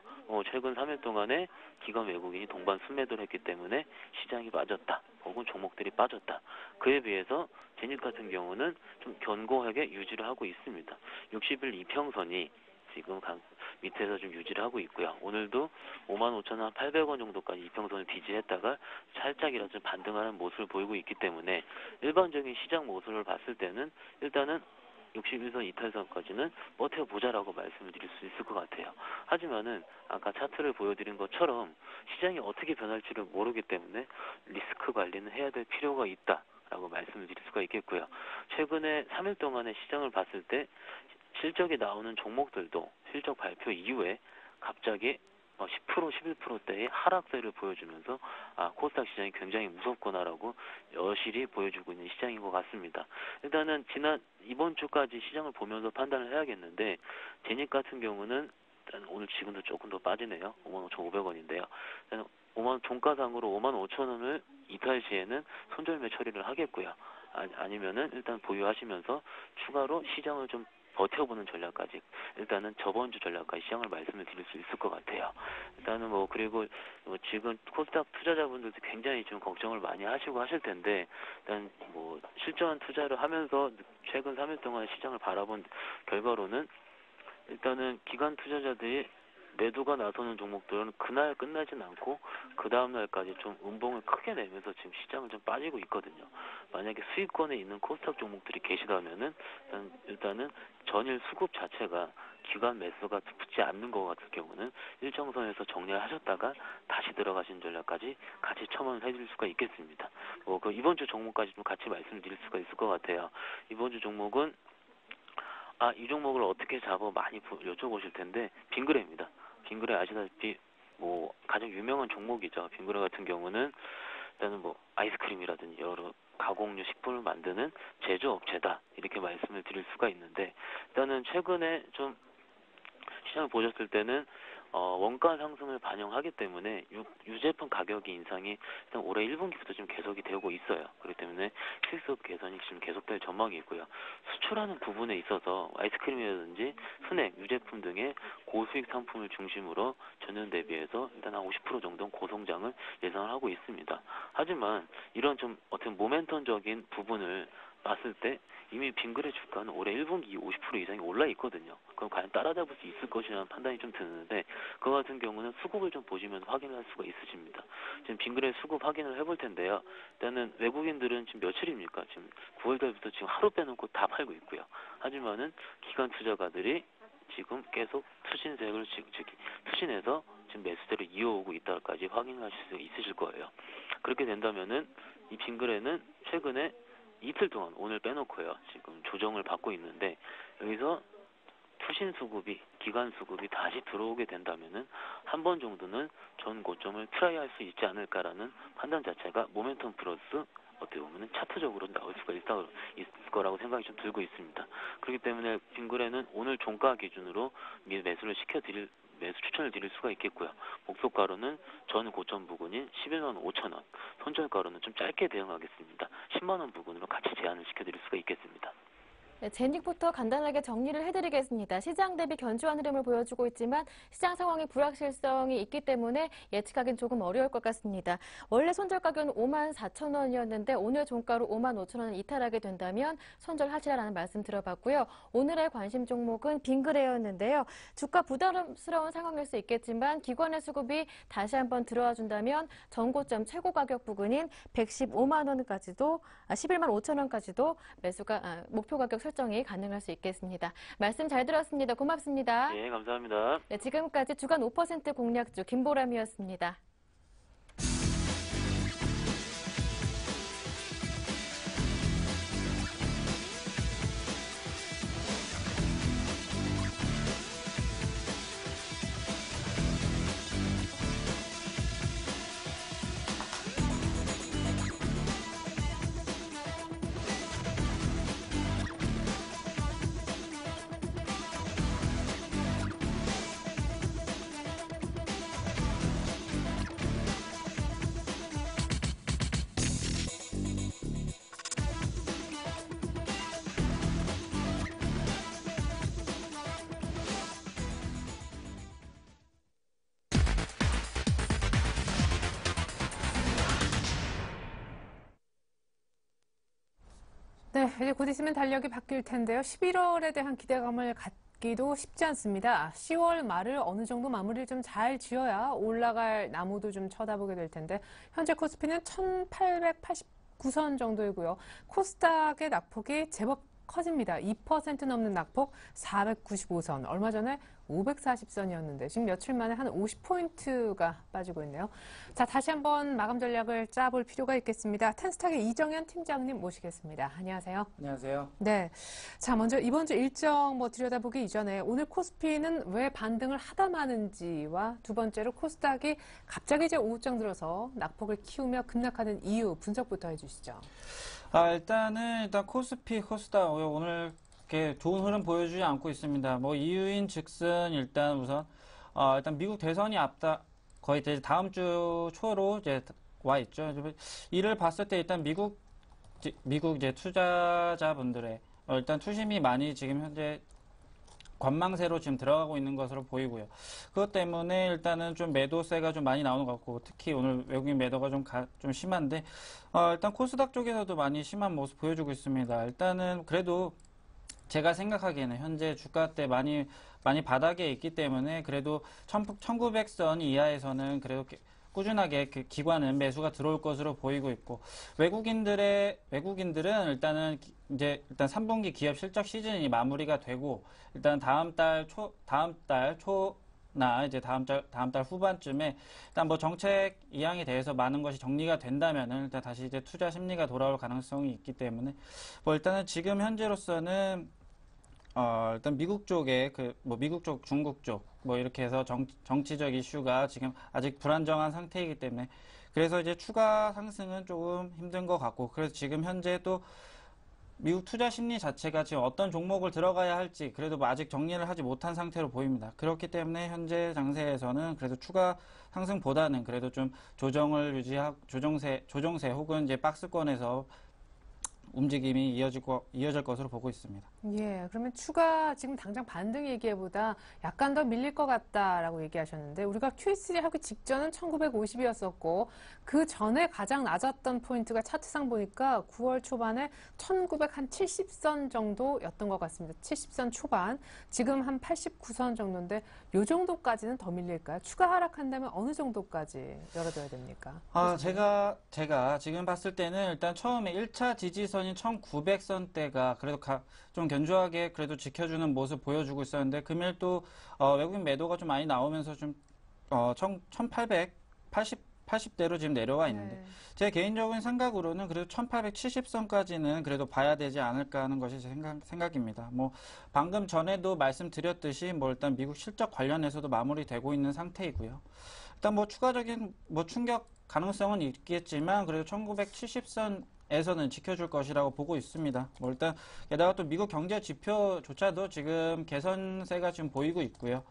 [SPEAKER 5] 최근 3일 동안에 기관 외국인이 동반 순매도를 했기 때문에 시장이 빠졌다. 혹은 종목들이 빠졌다. 그에 비해서 제닉 같은 경우는 좀 견고하게 유지를 하고 하고 있습니다. 60일 이평선이 지금 밑에서 좀 유지를 하고 있고요. 오늘도 55,800원 정도까지 이평선을 비지했다가 살짝이라도 좀 반등하는 모습을 보이고 있기 때문에 일반적인 시장 모습을 봤을 때는 일단은 61선 이탈선까지는 버텨보자라고 말씀을 드릴 수 있을 것 같아요. 하지만은 아까 차트를 보여드린 것처럼 시장이 어떻게 변할지를 모르기 때문에 리스크 관리는 해야 될 필요가 있다라고 말씀을 드릴 수가 있겠고요. 최근에 3일 동안의 시장을 봤을 때 실적이 나오는 종목들도 실적 발표 이후에 갑자기 10%, 11%대의 하락세를 보여주면서 코스닥 시장이 굉장히 무섭구나라고 여실히 보여주고 있는 시장인 것 같습니다. 일단은 이번 주까지 시장을 보면서 판단을 해야겠는데 제닉 같은 경우는 일단 오늘 지금도 조금 더 빠지네요. 55,500원인데요. 종가상으로 55,000원을 이탈 시에는 손절매 처리를 하겠고요. 아니면은 일단 보유하시면서 추가로 시장을 좀 버텨보는 전략까지 일단은 저번 주 전략까지 시장을 말씀을 드릴 수 있을 것 같아요. 일단은 그리고 지금 코스닥 투자자분들도 굉장히 좀 걱정을 많이 하시고 하실 텐데 일단 실전 투자를 하면서 최근 3일 동안 시장을 바라본 결과로는 일단은 기관 투자자들이 매도가 나서는 종목들은 그날 끝나진 않고 그 다음 날까지 좀 음봉을 크게 내면서 지금 시장을 좀 빠지고 있거든요. 만약에 수익권에 있는 코스닥 종목들이 계시다면은 일단은 전일 수급 자체가 기관 매수가 붙지 않는 것 같은 경우는 일정선에서 정리를 하셨다가 다시 들어가신 전략까지 같이 첨언을 해드릴 수가 있겠습니다. 이번 주 종목까지 좀 같이 말씀을 드릴 수가 있을 것 같아요. 이번 주 종목은 이 종목을 어떻게 잡아 많이 여쭤보실 텐데 빙그레입니다. 빙그레 아시다시피 가장 유명한 종목이죠. 빙그레 같은 경우는 일단은 아이스크림이라든지 여러 가공류 식품을 만드는 제조업체다 이렇게 말씀을 드릴 수가 있는데 일단은 최근에 좀 시장을 보셨을 때는 원가 상승을 반영하기 때문에 유제품 가격의 인상이 일단 올해 1분기부터 지금 계속이 되고 있어요. 그렇기 때문에 실수업 개선이 지금 계속될 전망이 있고요. 수출하는 부분에 있어서 아이스크림이라든지 스낵, 유제품 등의 고수익 상품을 중심으로 전년 대비해서 일단 한 50% 정도는 고성장을 예상을 하고 있습니다. 하지만 이런 좀 어떤 모멘텀적인 부분을 봤을 때 이미 빙그레 주가는 올해 1분기 50% 이상이 올라 있거든요. 그럼 과연 따라잡을 수 있을 것이라는 판단이 좀 드는데 그 같은 경우는 수급을 좀 보시면 확인할 수가 있으십니다. 지금 빙그레 수급 확인을 해볼 텐데요. 일단은 외국인들은 지금 며칠입니까? 지금 9월달부터 지금 하루 빼놓고 다 팔고 있고요. 하지만은 기관 투자가들이 지금 계속 투신해서 지금 매수세를 이어오고 있다까지 확인하실 수 있으실 거예요. 그렇게 된다면은 이 빙그레는 최근에 이틀 동안 오늘 빼놓고요. 지금 조정을 받고 있는데 여기서 투신 수급이 기관 수급이 다시 들어오게 된다면은 한 번 정도는 전 고점을 트라이할 수 있지 않을까라는 판단 자체가 모멘텀 플러스 어떻게 보면은 차트적으로 나올 수가 있을 거라고 생각이 좀 들고 있습니다. 그렇기 때문에 빙그레는 오늘 종가 기준으로 매수 추천을 드릴 수가 있겠고요. 목표가로는 전 고점 부근인 11만 5천 원, 손절가로는 좀 짧게 대응하겠습니다. 10만 원 부근으로 같이 제안을 시켜드릴 수가 있겠습니다.
[SPEAKER 4] 네, 제닉부터 간단하게 정리를 해드리겠습니다. 시장 대비 견조한 흐름을 보여주고 있지만 시장 상황이 불확실성이 있기 때문에 예측하기는 조금 어려울 것 같습니다. 원래 손절 가격은 54,000원이었는데 오늘 종가로 55,000원을 이탈하게 된다면 손절하시라는 말씀 들어봤고요. 오늘의 관심 종목은 빙그레였는데요. 주가 부담스러운 상황일 수 있겠지만 기관의 수급이 다시 한번 들어와 준다면 전고점 최고 가격 부근인 115만 원까지도 11만 5천 원까지도 매수가 목표 가격 설정이 가능할 수 있겠습니다. 말씀 잘 들었습니다. 고맙습니다.
[SPEAKER 5] 네, 감사합니다.
[SPEAKER 4] 네, 지금까지 주간 5% 공략주 김보람이었습니다.
[SPEAKER 1] 네, 이제 곧 있으면 달력이 바뀔 텐데요. 11월에 대한 기대감을 갖기도 쉽지 않습니다. 10월 말을 어느 정도 마무리를 좀 잘 지어야 올라갈 나무도 좀 쳐다보게 될 텐데 현재 코스피는 1889선 정도이고요. 코스닥의 낙폭이 제법 커집니다. 2% 넘는 낙폭 495선. 얼마 전에 540선이었는데 지금 며칠 만에 한 50포인트가 빠지고 있네요. 자, 다시 한번 마감 전략을 짜볼 필요가 있겠습니다. 텐스탁의 이정현 팀장님 모시겠습니다. 안녕하세요.
[SPEAKER 6] 안녕하세요.
[SPEAKER 1] 네. 자, 먼저 이번 주 일정 들여다보기 이전에 오늘 코스피는 왜 반등을 하다 마는지와 두 번째로 코스닥이 갑자기 이제 오후장 들어서 낙폭을 키우며 급락하는 이유 분석부터 해주시죠.
[SPEAKER 6] 일단 코스피, 코스닥 오늘 이렇게 좋은 흐름 보여주지 않고 있습니다. 뭐 이유인 즉슨 일단 우선 일단 미국 대선이 거의 이제 다음 주 초로 이제 와 있죠. 이를 봤을 때 일단 미국 이제 투자자분들의 일단 투심이 많이 지금 현재 관망세로 지금 들어가고 있는 것으로 보이고요. 그것 때문에 일단은 좀 매도세가 좀 많이 나오는 것 같고, 특히 오늘 외국인 매도가 좀 심한데, 일단 코스닥 쪽에서도 많이 심한 모습 보여주고 있습니다. 일단은 그래도 제가 생각하기에는 현재 주가대 많이 바닥에 있기 때문에 그래도 1900선 이하에서는 그래도 꾸준하게 기관은 매수가 들어올 것으로 보이고 있고, 외국인들은 일단 3분기 기업 실적 시즌이 마무리가 되고, 일단 다음 달 초나 이제 다음 달 후반쯤에 일단 뭐 정책 이양에 대해서 많은 것이 정리가 된다면은 일단 다시 이제 투자 심리가 돌아올 가능성이 있기 때문에 뭐 일단은 지금 현재로서는 일단 미국 쪽에 미국 쪽, 중국 쪽, 뭐 이렇게 해서 정치적 이슈가 지금 아직 불안정한 상태이기 때문에 그래서 이제 추가 상승은 조금 힘든 것 같고, 그래서 지금 현재 또 미국 투자 심리 자체가 지금 어떤 종목을 들어가야 할지 그래도 뭐 아직 정리를 하지 못한 상태로 보입니다. 그렇기 때문에 현재 장세에서는 그래도 추가 상승보다는 그래도 좀 조정을 유지하고 조정세 혹은 이제 박스권에서 움직임이 이어질 것으로 보고 있습니다.
[SPEAKER 1] 예, 그러면 추가 지금 당장 반등 얘기보다 약간 더 밀릴 것 같다라고 얘기하셨는데 우리가 QE3 하기 직전은 1950이었었고 그 전에 가장 낮았던 포인트가 차트상 보니까 9월 초반에 1970선 정도였던 것 같습니다. 70선 초반, 지금 한 89선 정도인데 요 정도까지는 더 밀릴까요? 추가 하락한다면 어느 정도까지 열어둬야 됩니까?
[SPEAKER 6] 제가 지금 봤을 때는 일단 처음에 1차 지지선인 1900선대가 그래도 좀 견조하게 그래도 지켜주는 모습 보여주고 있었는데 금일 또 외국인 매도가 좀 많이 나오면서 좀 1880대로 지금 내려와 있는데
[SPEAKER 1] 네.
[SPEAKER 6] 제 개인적인 생각으로는 그래도 1870선까지는 그래도 봐야 되지 않을까 하는 것이 제 생각입니다. 뭐 방금 전에도 말씀드렸듯이 뭐 일단 미국 실적 관련해서도 마무리되고 있는 상태이고요. 일단 뭐 추가적인 뭐 충격 가능성은 있겠지만 그래도 1970선에서는 지켜줄 것이라고 보고 있습니다. 뭐 일단 게다가 또 미국 경제 지표조차도 지금 개선세가 지금 보이고 있고요.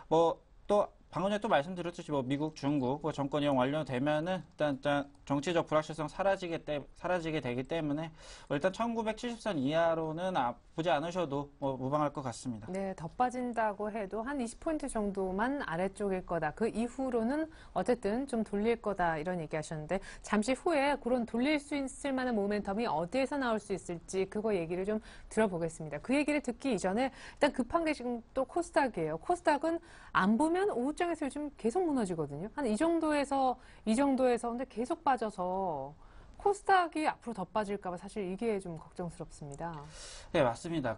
[SPEAKER 6] 뭐 또 방금 전에 또 말씀드렸듯이 뭐 미국, 중국 뭐 정권 이용 완료되면은 일단 정치적 불확실성 사라지게 되기 때문에 뭐 일단 1970선 이하로는 보지 않으셔도 뭐 무방할 것 같습니다.
[SPEAKER 1] 네, 더 빠진다고 해도 한 20포인트 정도만 아래쪽일 거다. 그 이후로는 어쨌든 좀 돌릴 거다 이런 얘기 하셨는데 잠시 후에 그런 돌릴 수 있을 만한 모멘텀이 어디에서 나올 수 있을지 그거 얘기를 좀 들어보겠습니다. 그 얘기를 듣기 이전에 일단 급한 게 지금 또 코스닥이에요. 코스닥은 안 보면 오후장에서 요즘 계속 무너지거든요. 한 이 정도에서 근데 계속 빠져서 코스닥이 앞으로 더 빠질까 봐 사실 이게 좀 걱정스럽습니다.
[SPEAKER 6] 네, 맞습니다.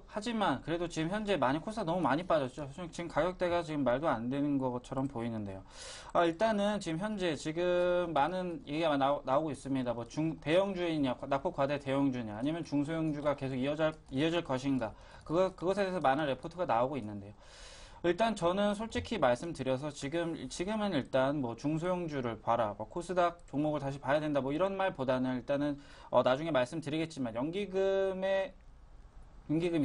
[SPEAKER 6] 하지만 그래도 지금 현재 코스닥 너무 많이 빠졌죠. 지금 가격대가 지금 말도 안 되는 것처럼 보이는데요. 일단은 지금 많은 얘기가 나오고 있습니다. 뭐 대형주이냐, 낙폭 과대 대형주냐, 아니면 중소형주가 계속 이어질 것인가. 그것에 대해서 많은 레포트가 나오고 있는데요. 일단 저는 솔직히 말씀드려서 지금은 일단 뭐 중소형주를 봐라, 뭐 코스닥 종목을 다시 봐야 된다, 뭐 이런 말보다는 일단은 나중에 말씀드리겠지만 연기금이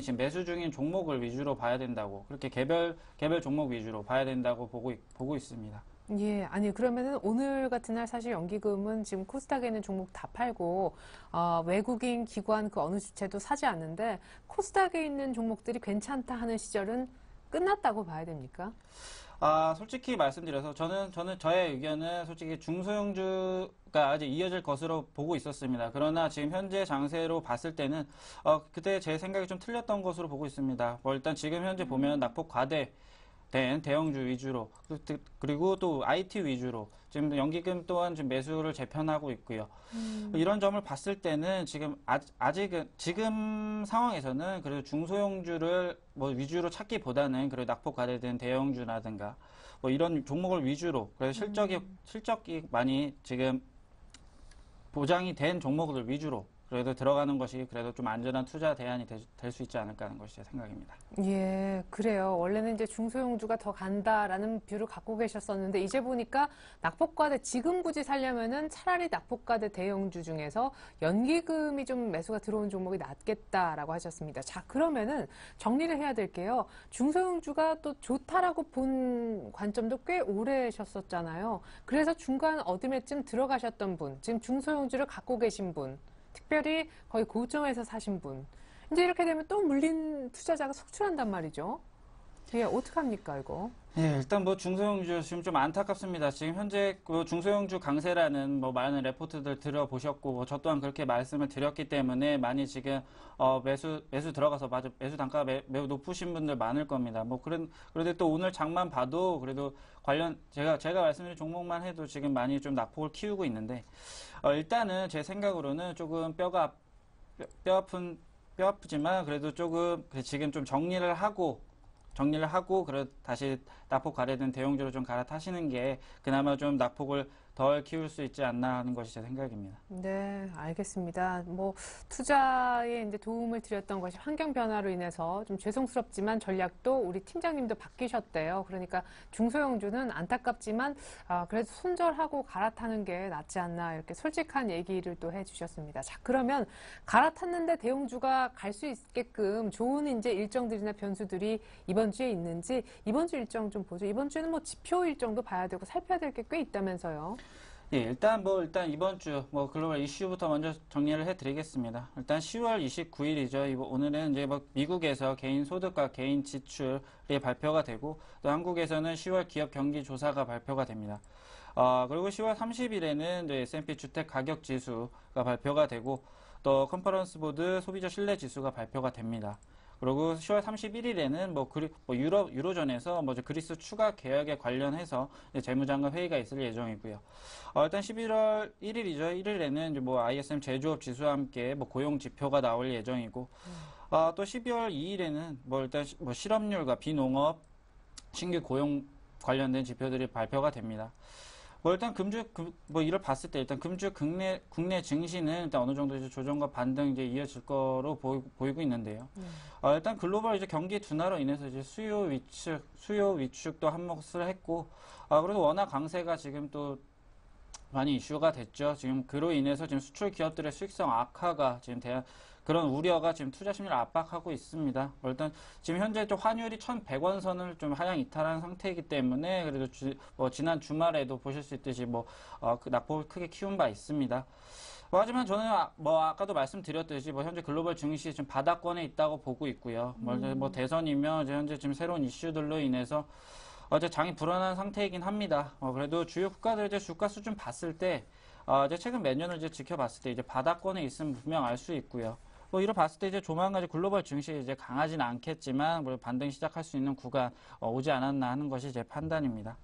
[SPEAKER 6] 지금 매수 중인 종목을 위주로 봐야 된다고, 그렇게 개별 종목 위주로 봐야 된다고 보고 있습니다.
[SPEAKER 1] 예, 아니 그러면은 오늘 같은 날 사실 연기금은 지금 코스닥에 있는 종목 다 팔고 외국인 기관 그 어느 주체도 사지 않는데 코스닥에 있는 종목들이 괜찮다 하는 시절은 끝났다고 봐야 됩니까?
[SPEAKER 6] 솔직히 말씀드려서 저의 의견은 솔직히 중소형주가 아직 이어질 것으로 보고 있었습니다. 그러나 지금 현재 장세로 봤을 때는, 그때 제 생각이 좀 틀렸던 것으로 보고 있습니다. 뭐 일단 지금 현재 보면 낙폭 과대된 대형주 위주로, 그리고 또 IT 위주로, 지금 연기금 또한 지금 매수를 재편하고 있고요. 이런 점을 봤을 때는 지금 아직은 지금 상황에서는 그래도 중소형주를 뭐 위주로 찾기보다는 그래도 낙폭 과대된 대형주라든가 뭐 이런 종목을 위주로 그래서 실적이 많이 지금 보장이 된 종목들 위주로 그래도 들어가는 것이 그래도 좀 안전한 투자 대안이 될 수 있지 않을까 하는 것이 제 생각입니다.
[SPEAKER 1] 예, 그래요. 원래는 이제 중소형주가 더 간다라는 뷰를 갖고 계셨었는데 이제 보니까 낙폭과대 지금 굳이 살려면은 차라리 낙폭과대 대형주 중에서 연기금이 좀 매수가 들어온 종목이 낫겠다라고 하셨습니다. 자, 그러면은 정리를 해야 될게요. 중소형주가 또 좋다라고 본 관점도 꽤 오래셨었잖아요. 그래서 중간 어둠에쯤 들어가셨던 분, 지금 중소형주를 갖고 계신 분, 특별히 거의 고점에서 사신 분. 이제 이렇게 되면 또 물린 투자자가 속출한단 말이죠. 예, 어떡합니까, 이거?
[SPEAKER 6] 예, 일단 뭐 중소형주 지금 좀 안타깝습니다. 지금 현재 그 중소형주 강세라는 뭐 많은 레포트들 들어보셨고, 뭐 저 또한 그렇게 말씀을 드렸기 때문에 많이 지금 매수 들어가서 맞아 매수 단가가 매우 높으신 분들 많을 겁니다. 뭐 그런데 또 오늘 장만 봐도 그래도 관련 제가 말씀드린 종목만 해도 지금 많이 좀 낙폭을 키우고 있는데 일단은 제 생각으로는 조금 뼈 아프지만 그래도 조금 지금 좀 정리를 하고 그래 다시 낙폭 과대된 대형주로 좀 갈아타시는 게 그나마 좀 낙폭을 덜 키울 수 있지 않나 하는 것이 제 생각입니다.
[SPEAKER 1] 네, 알겠습니다. 뭐 투자에 이제 도움을 드렸던 것이 환경 변화로 인해서 좀 죄송스럽지만 전략도 우리 팀장님도 바뀌셨대요. 그러니까 중소형주는 안타깝지만 그래도 손절하고 갈아타는 게 낫지 않나 이렇게 솔직한 얘기를 또 해주셨습니다. 자, 그러면 갈아탔는데 대형주가 갈 수 있게끔 좋은 이제 일정들이나 변수들이 이번 주에 있는지 이번 주 일정 좀 보죠. 이번 주에는 뭐 지표 일정도 봐야 되고 살펴야 될 게 꽤 있다면서요.
[SPEAKER 6] 예, 일단 이번 주 글로벌 이슈부터 먼저 정리를 해드리겠습니다. 일단 10월 29일이죠. 오늘은 이제 미국에서 개인 소득과 개인 지출이 발표가 되고 또 한국에서는 10월 기업 경기 조사가 발표가 됩니다. 그리고 10월 30일에는 S&P 주택 가격 지수가 발표가 되고 또 컨퍼런스 보드 소비자 신뢰 지수가 발표가 됩니다. 그리고 10월 31일에는 유로존에서 그리스 추가 개혁에 관련해서 재무장관 회의가 있을 예정이고요. 일단 11월 1일이죠. 1일에는 이제 ISM 제조업 지수와 함께 고용 지표가 나올 예정이고, 또 12월 2일에는 일단 실업률과 비농업 신규 고용 관련된 지표들이 발표가 됩니다. 일단 이를 봤을 때 일단 금주 국내 증시는 일단 어느 정도 이제 조정과 반등 이제 이어질 거로 보이고 있는데요. 일단 글로벌 이제 경기 둔화로 인해서 이제 수요 위축도 한몫을 했고, 그래서 워낙 강세가 지금 또 많이 이슈가 됐죠. 지금 그로 인해서 지금 수출 기업들의 수익성 악화가 지금 그런 우려가 지금 투자 심리를 압박하고 있습니다. 일단 지금 현재 좀 환율이 1,100원 선을 좀 하향 이탈한 상태이기 때문에 그래도 지난 주말에도 보실 수 있듯이 그 낙폭을 크게 키운 바 있습니다. 하지만 저는 아까도 말씀드렸듯이 현재 글로벌 증시 지금 바닥권에 있다고 보고 있고요. 대선이며 현재 지금 새로운 이슈들로 인해서 어제 장이 불안한 상태이긴 합니다. 그래도 주요 국가들 이제 주가 수준 봤을 때 이제 최근 몇 년을 이제 지켜봤을 때 이제 바닥권에 있으면 분명 알 수 있고요. 이를 봤을 때 이제 조만간 글로벌 증시 이제 강하진 않겠지만 반등 시작할 수 있는 구간 오지 않았나 하는 것이 제 판단입니다.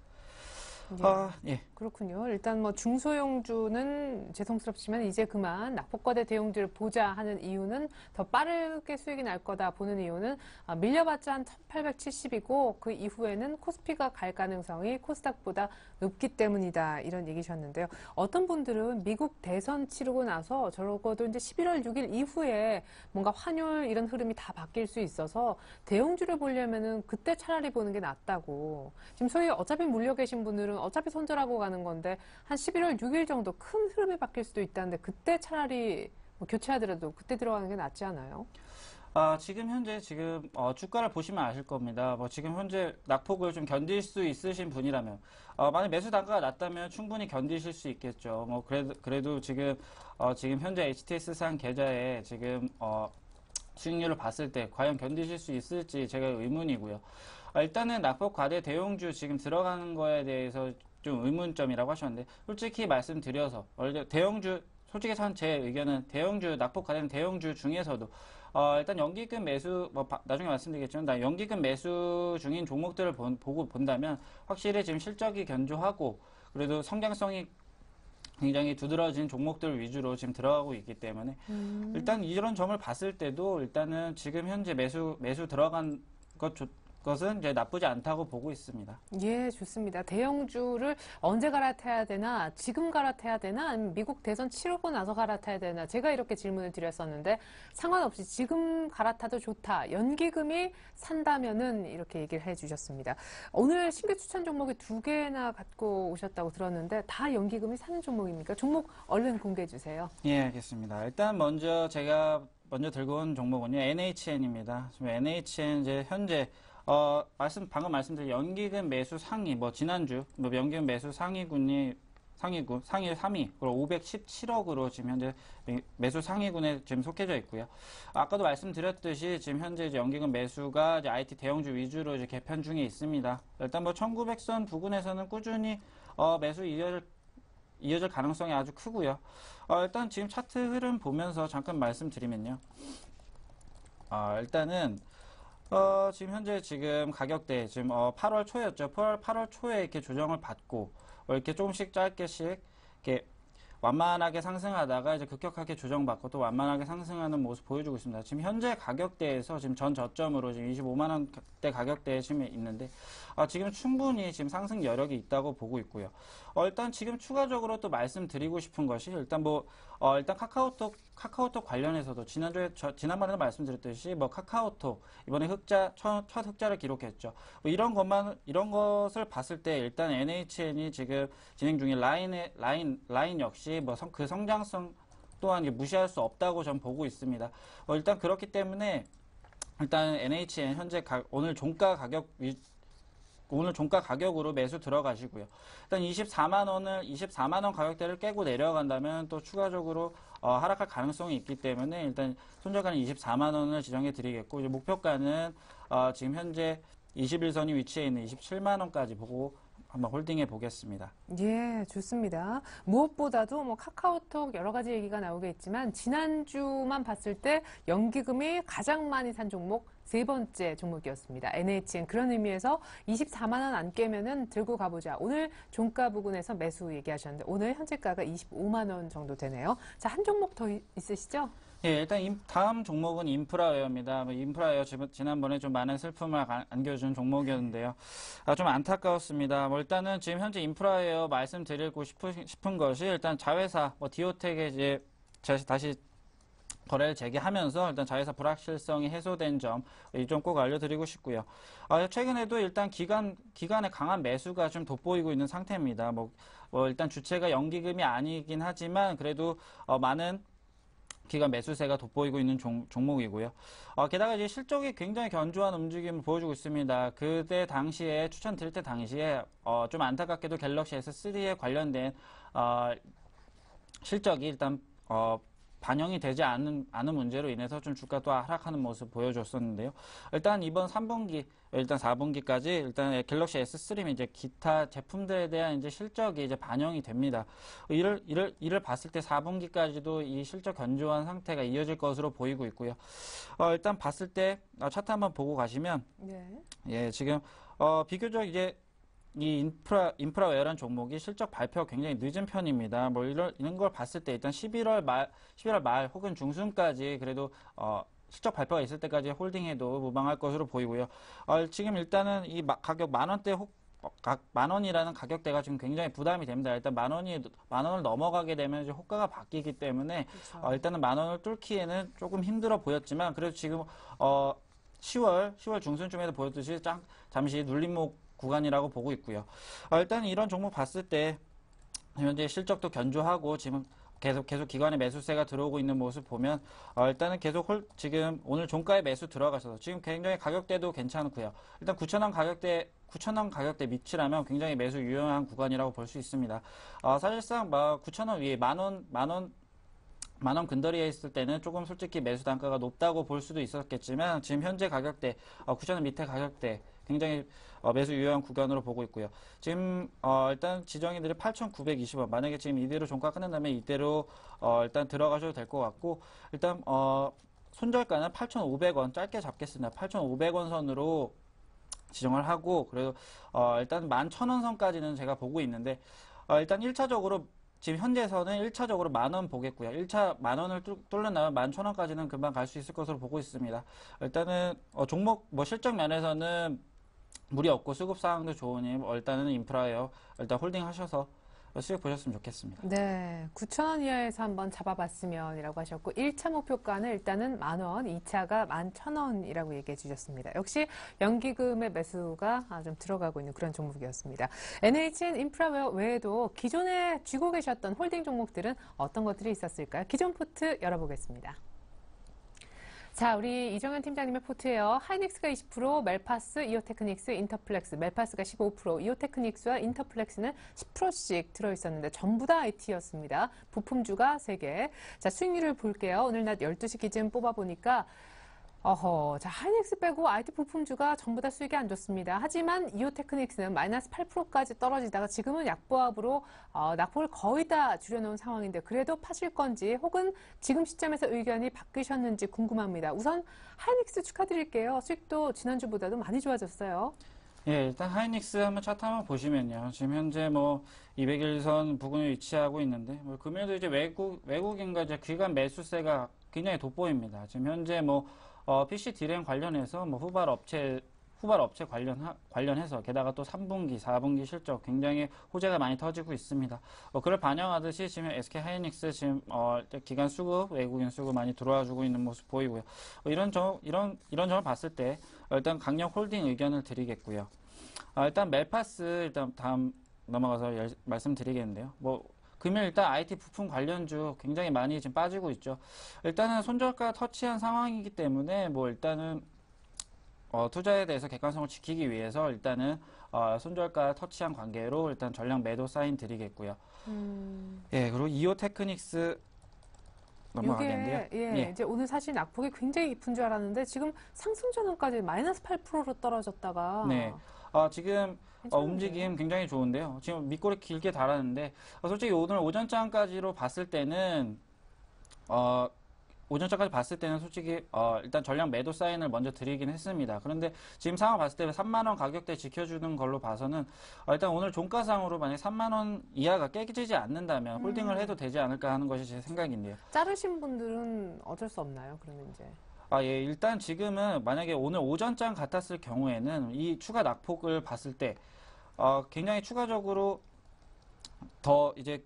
[SPEAKER 1] 예. 그렇군요. 일단 중소형주는 죄송스럽지만 이제 그만 낙폭과대 대형주를 보자 하는 이유는 더 빠르게 수익이 날 거다 보는 이유는 밀려봤자 한 1870이고 그 이후에는 코스피가 갈 가능성이 코스닥보다 높기 때문이다 이런 얘기셨는데요. 어떤 분들은 미국 대선 치르고 나서 적어도 이제 11월 6일 이후에 뭔가 환율 이런 흐름이 다 바뀔 수 있어서 대형주를 보려면은 그때 차라리 보는 게 낫다고. 지금 소위 어차피 물려 계신 분들은 어차피 손절하고 가는 건데 한 11월 6일 정도 큰 흐름이 바뀔 수도 있다는데 그때 차라리 교체하더라도 그때 들어가는 게 낫지 않아요?
[SPEAKER 6] 지금 현재 주가를 보시면 아실 겁니다. 지금 현재 낙폭을 좀 견딜 수 있으신 분이라면 만약 매수 단가가 낮다면 충분히 견디실 수 있겠죠. 그래도 지금 현재 HTS상 계좌에 지금 수익률을 봤을 때 과연 견디실 수 있을지 제가 의문이고요. 일단은 낙폭 과대 대형주 지금 들어가는 거에 대해서 좀 의문점이라고 하셨는데, 솔직히 말씀드려서 대형주 솔직히 제 의견은 대형주 낙폭 과대는 대형주 중에서도 일단 연기금 매수 나중에 말씀드리겠지만 연기금 매수 중인 종목들을 보고 본다면 확실히 지금 실적이 견조하고 그래도 성장성이 굉장히 두드러진 종목들 위주로 지금 들어가고 있기 때문에 일단 이런 점을 봤을 때도 일단은 지금 현재 매수 들어간 것은 이제 나쁘지 않다고 보고 있습니다.
[SPEAKER 1] 예, 좋습니다. 대형주를 언제 갈아타야 되나, 지금 갈아타야 되나, 아니면 미국 대선 치르고 나서 갈아타야 되나, 제가 이렇게 질문을 드렸었는데 상관없이 지금 갈아타도 좋다. 연기금이 산다면은 이렇게 얘기를 해주셨습니다. 오늘 신규 추천 종목이 2개나 갖고 오셨다고 들었는데 다 연기금이 사는 종목입니까? 종목 얼른 공개해 주세요.
[SPEAKER 6] 예, 알겠습니다. 일단 제가 먼저 들고 온 종목은요, NHN입니다. 지금 NHN 이제 현재 방금 말씀드린 연기금 매수 상위, 지난주, 연기금 매수 상위군 3위, 그리고 517억으로 지금 현재 매수 상위군에 지금 속해져 있고요. 아까도 말씀드렸듯이 지금 현재 이제 연기금 매수가 이제 IT 대형주 위주로 이제 개편 중에 있습니다. 일단 1900선 부근에서는 꾸준히 매수 이어질 가능성이 아주 크고요. 일단 지금 차트 흐름 보면서 잠깐 말씀드리면요. 일단은 지금 현재 가격대 지금 8월 초였죠. 8월 초에 이렇게 조정을 받고 이렇게 조금씩 짧게씩 이렇게 완만하게 상승하다가 이제 급격하게 조정받고 또 완만하게 상승하는 모습 보여주고 있습니다. 지금 현재 가격대에서 지금 전 저점으로 지금 25만 원대 가격대에 지금 있는데 지금 충분히 지금 상승 여력이 있다고 보고 있고요. 일단 지금 추가적으로 또 말씀드리고 싶은 것이 일단 일단 카카오톡 관련해서도 지난번에도 말씀드렸듯이 카카오톡 이번에 첫 흑자를 기록했죠. 이런 것을 봤을 때 일단 NHN이 지금 진행 중인 라인 역시 그 성장성 또한 무시할 수 없다고 전 보고 있습니다. 일단 그렇기 때문에 일단 NHN 현재 오늘 종가 가격으로 매수 들어가시고요. 일단 24만 원 가격대를 깨고 내려간다면 또 추가적으로 하락할 가능성이 있기 때문에 일단 손절가는 24만 원을 지정해 드리겠고 이제 목표가는 지금 현재 21선이 위치해 있는 27만 원까지 보고 한번 홀딩해 보겠습니다.
[SPEAKER 1] 예, 좋습니다. 무엇보다도 카카오톡 여러 가지 얘기가 나오겠지만 지난주만 봤을 때 연기금이 가장 많이 산 종목 3번째 종목이었습니다. NHN. 그런 의미에서 24만 원 안 깨면은 들고 가보자. 오늘 종가 부근에서 매수 얘기하셨는데 오늘 현재가가 25만 원 정도 되네요. 자, 한 종목 더 있으시죠?
[SPEAKER 6] 예, 일단 다음 종목은 인프라웨어입니다. 인프라웨어 지난번에 좀 많은 슬픔을 안겨준 종목이었는데요. 좀 안타까웠습니다. 일단은 지금 현재 인프라웨어 말씀드리고 싶은 것이 일단 자회사 디오텍에 이제 다시 거래를 재개하면서 일단 자회사 불확실성이 해소된 점 이 점 꼭 알려드리고 싶고요. 최근에도 일단 기관의 강한 매수가 좀 돋보이고 있는 상태입니다. 일단 주체가 연기금이 아니긴 하지만 그래도 많은 기관 매수세가 돋보이고 있는 종목이고요. 게다가 이제 실적이 굉장히 견조한 움직임을 보여주고 있습니다. 그때 당시에 추천드릴 때 당시에 좀 안타깝게도 갤럭시 S3에 관련된 실적이 일단 반영이 되지 않은 문제로 인해서 좀 주가도 하락하는 모습 보여줬었는데요. 일단 이번 3분기, 일단 4분기까지 일단 갤럭시 S3는 이제 기타 제품들에 대한 이제 실적이 이제 반영이 됩니다. 이를 봤을 때 4분기까지도 이 실적 견조한 상태가 이어질 것으로 보이고 있고요. 일단 봤을 때 차트 한번 보고 가시면,
[SPEAKER 1] 네.
[SPEAKER 6] 예, 지금 비교적 이제 이 인프라웨어라는 종목이 실적 발표가 굉장히 늦은 편입니다. 이런 걸 봤을 때 일단 11월 말 혹은 중순까지 그래도 실적 발표가 있을 때까지 홀딩해도 무방할 것으로 보이고요. 지금 일단은 이 가격 만 원이라는 가격대가 지금 굉장히 부담이 됩니다. 일단 만 원을 넘어가게 되면 이제 호가가 바뀌기 때문에
[SPEAKER 1] 그렇죠.
[SPEAKER 6] 일단은 만 원을 뚫기에는 조금 힘들어 보였지만 그래도 지금 10월 중순쯤에도 보였듯이 잠시 눌림목 구간이라고 보고 있고요. 일단 이런 종목 봤을 때 현재 실적도 견조하고 지금 계속 기관의 매수세가 들어오고 있는 모습 보면 일단은 계속 지금 오늘 종가에 매수 들어가셔서 지금 굉장히 가격대도 괜찮고요. 일단 9,000원 가격대 밑이라면 굉장히 매수 유용한 구간이라고 볼 수 있습니다. 사실상 9,000원 위에 만 원 근거리에 있을 때는 조금 솔직히 매수 단가가 높다고 볼 수도 있었겠지만 지금 현재 가격대 9,000원 밑에 가격대 굉장히 매수 유효한 구간으로 보고 있고요. 지금 일단 지정이들이 8,920원. 만약에 지금 이대로 종가 끝낸다면 이대로 일단 들어가셔도 될 것 같고, 일단 손절가는 8,500원 짧게 잡겠습니다. 8,500원 선으로 지정을 하고, 그래도 일단 11,000원 선까지는 제가 보고 있는데, 일단 1차적으로 지금 현재에서는 1차적으로 10,000원 보겠고요. 1차 10,000원을 뚫는다면 11,000원까지는 금방 갈 수 있을 것으로 보고 있습니다. 일단은 종목 실적 면에서는 무리 없고 수급 상황도 좋으니 일단은 인프라예요. 일단 홀딩 하셔서 수익 보셨으면 좋겠습니다.
[SPEAKER 1] 네, 9,000원 이하에서 한번 잡아봤으면이라고 하셨고 1차 목표가는 일단은 10,000원, 2차가 11,000원이라고 얘기해 주셨습니다. 역시 연기금의 매수가 좀 들어가고 있는 그런 종목이었습니다. NHN 인프라 외에도 기존에 쥐고 계셨던 홀딩 종목들은 어떤 것들이 있었을까요? 기존 포트 열어보겠습니다. 자, 우리 이정현 팀장님의 포트예요. 하이닉스가 20%, 멜파스, 이오테크닉스, 인터플렉스, 멜파스가 15%, 이오테크닉스와 인터플렉스는 10%씩 들어있었는데 전부 다 IT였습니다. 부품주가 3개. 자, 수익률을 볼게요. 오늘 낮 12시 기준 뽑아보니까 자, 하이닉스 빼고 IT 부품주가 전부 다 수익이 안 좋습니다. 하지만 이오테크닉스는 마이너스 8%까지 떨어지다가 지금은 약보합으로 낙폭을 거의 다 줄여놓은 상황인데 그래도 파실 건지 혹은 지금 시점에서 의견이 바뀌셨는지 궁금합니다. 우선 하이닉스 축하드릴게요. 수익도 지난주보다도 많이 좋아졌어요.
[SPEAKER 6] 예, 일단 하이닉스 한번 차트 한번 보시면요. 지금 현재 200일선 부근에 위치하고 있는데, 금요일도 이제 외국인과 이제 기관 매수세가 굉장히 돋보입니다. 지금 현재 PC 디램 관련해서 후발 업체 관련해서 게다가 또 3분기, 4분기 실적 굉장히 호재가 많이 터지고 있습니다. 그걸 반영하듯이 지금 SK 하이닉스 지금 기관 수급, 외국인 수급 많이 들어와주고 있는 모습 보이고요. 이런 점을 봤을 때 일단 강력 홀딩 의견을 드리겠고요. 일단 멜파스 일단 다음 넘어가서 말씀드리겠는데요. 금일 일단 IT 부품 관련주 굉장히 많이 지금 빠지고 있죠. 일단은 손절가 터치한 상황이기 때문에 일단은 투자에 대해서 객관성을 지키기 위해서 일단은 손절가 터치한 관계로 일단 전량 매도 사인 드리겠고요. 예, 그리고 이오테크닉스 넘어가겠는데요.
[SPEAKER 1] 예, 이제 오늘 사실 낙폭이 굉장히 깊은 줄 알았는데 지금 상승 전환까지 마이너스 8%로 떨어졌다가
[SPEAKER 6] 네. 지금 움직임 굉장히 좋은데요. 지금 밑꼬리 길게 달았는데 솔직히 오늘 오전장까지로 봤을 때는 솔직히 일단 전량 매도 사인을 먼저 드리긴 했습니다. 그런데 지금 상황 봤을 때 3만원 가격대 지켜주는 걸로 봐서는 일단 오늘 종가상으로 만약 3만원 이하가 깨지지 않는다면 홀딩을 해도 되지 않을까 하는 것이 제 생각인데요.
[SPEAKER 1] 자르신 분들은 어쩔 수 없나요? 그러면 이제
[SPEAKER 6] 예, 일단 지금은 만약에 오늘 오전장 같았을 경우에는 이 추가 낙폭을 봤을 때 굉장히 추가적으로 더 이제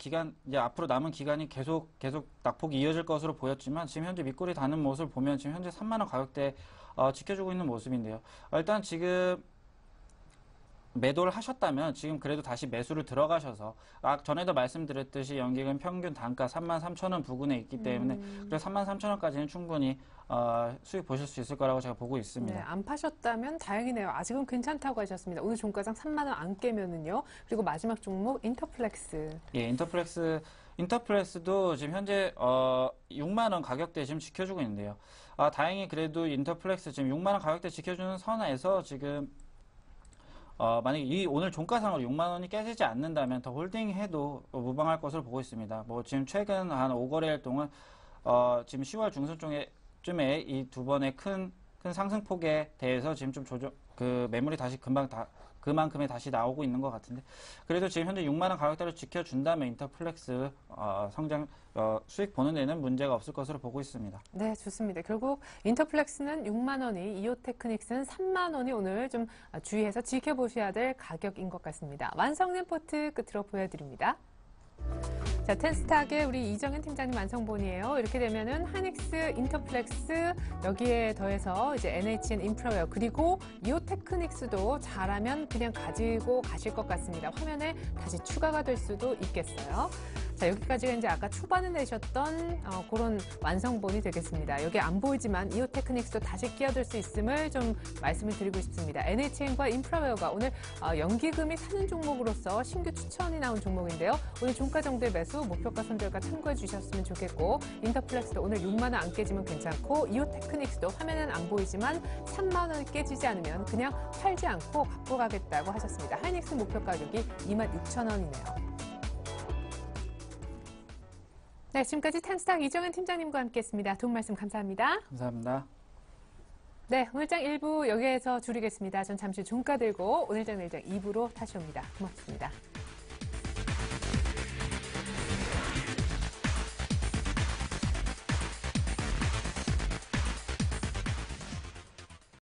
[SPEAKER 6] 앞으로 남은 기간이 계속 낙폭이 이어질 것으로 보였지만 지금 현재 밑꼬리 다는 모습을 보면 지금 현재 3만원 가격대 지켜주고 있는 모습인데요. 일단 지금 매도를 하셨다면 지금 그래도 다시 매수를 들어가셔서 전에도 말씀드렸듯이 연기금 평균 단가 33,000원 부근에 있기 때문에 그래서 33,000원까지는 충분히 수익 보실 수 있을 거라고 제가 보고 있습니다.
[SPEAKER 1] 네, 안 파셨다면 다행이네요. 아직은 괜찮다고 하셨습니다. 오늘 종가상 3만원 안 깨면은요. 그리고 마지막 종목 인터플렉스.
[SPEAKER 6] 예, 인터플렉스도 지금 현재 6만원 가격대 지금 지켜주고 있는데요. 다행히 그래도 인터플렉스 지금 6만원 가격대 지켜주는 선에서 지금 만약에 오늘 종가상으로 6만원이 깨지지 않는다면 더 홀딩해도 무방할 것으로 보고 있습니다. 지금 최근 한 5거래일 동안 지금 10월 중순쯤에 이 두 번의 큰 상승폭에 대해서 지금 좀 매물이 다시 그만큼에 다시 나오고 있는 것 같은데 그래도 지금 현재 6만원 가격대를 지켜준다면 인터플렉스 수익 보는 데는 문제가 없을 것으로 보고 있습니다.
[SPEAKER 1] 네, 좋습니다. 결국 인터플렉스는 6만원이, 이오테크닉스는 3만원이 오늘 좀 주의해서 지켜보셔야 될 가격인 것 같습니다. 완성된 포트 끝으로 보여드립니다. 자, 텐스탁의 우리 이정현 팀장님 완성본이에요. 이렇게 되면은 하이닉스, 인터플렉스 여기에 더해서 이제 NHN 인프라웨어 그리고 이오테크닉스도 잘하면 그냥 가지고 가실 것 같습니다. 화면에 다시 추가가 될 수도 있겠어요. 자, 여기까지가 이제 아까 초반에 내셨던 그런 완성본이 되겠습니다. 여기 안 보이지만 이오테크닉스도 다시 끼어들 수 있음을 좀 말씀을 드리고 싶습니다. NHN과 인프라웨어가 오늘 연기금이 사는 종목으로서 신규 추천이 나온 종목인데요. 오늘 종가 정도의 매수, 목표가 손절가 참고해 주셨으면 좋겠고, 인터플렉스도 오늘 6만 원 안 깨지면 괜찮고, 이오테크닉스도 화면은 안 보이지만 3만 원 깨지지 않으면 그냥 팔지 않고 갖고 가겠다고 하셨습니다. 하이닉스 목표 가격이 26,000원이네요. 네, 지금까지 텐스탁 이정현 팀장님과 함께했습니다. 도움 말씀 감사합니다.
[SPEAKER 6] 감사합니다.
[SPEAKER 1] 네, 오늘장 1부 여기에서 줄이겠습니다. 전 잠시 종가 들고 오늘장 내일장 2부로 다시 옵니다. 고맙습니다.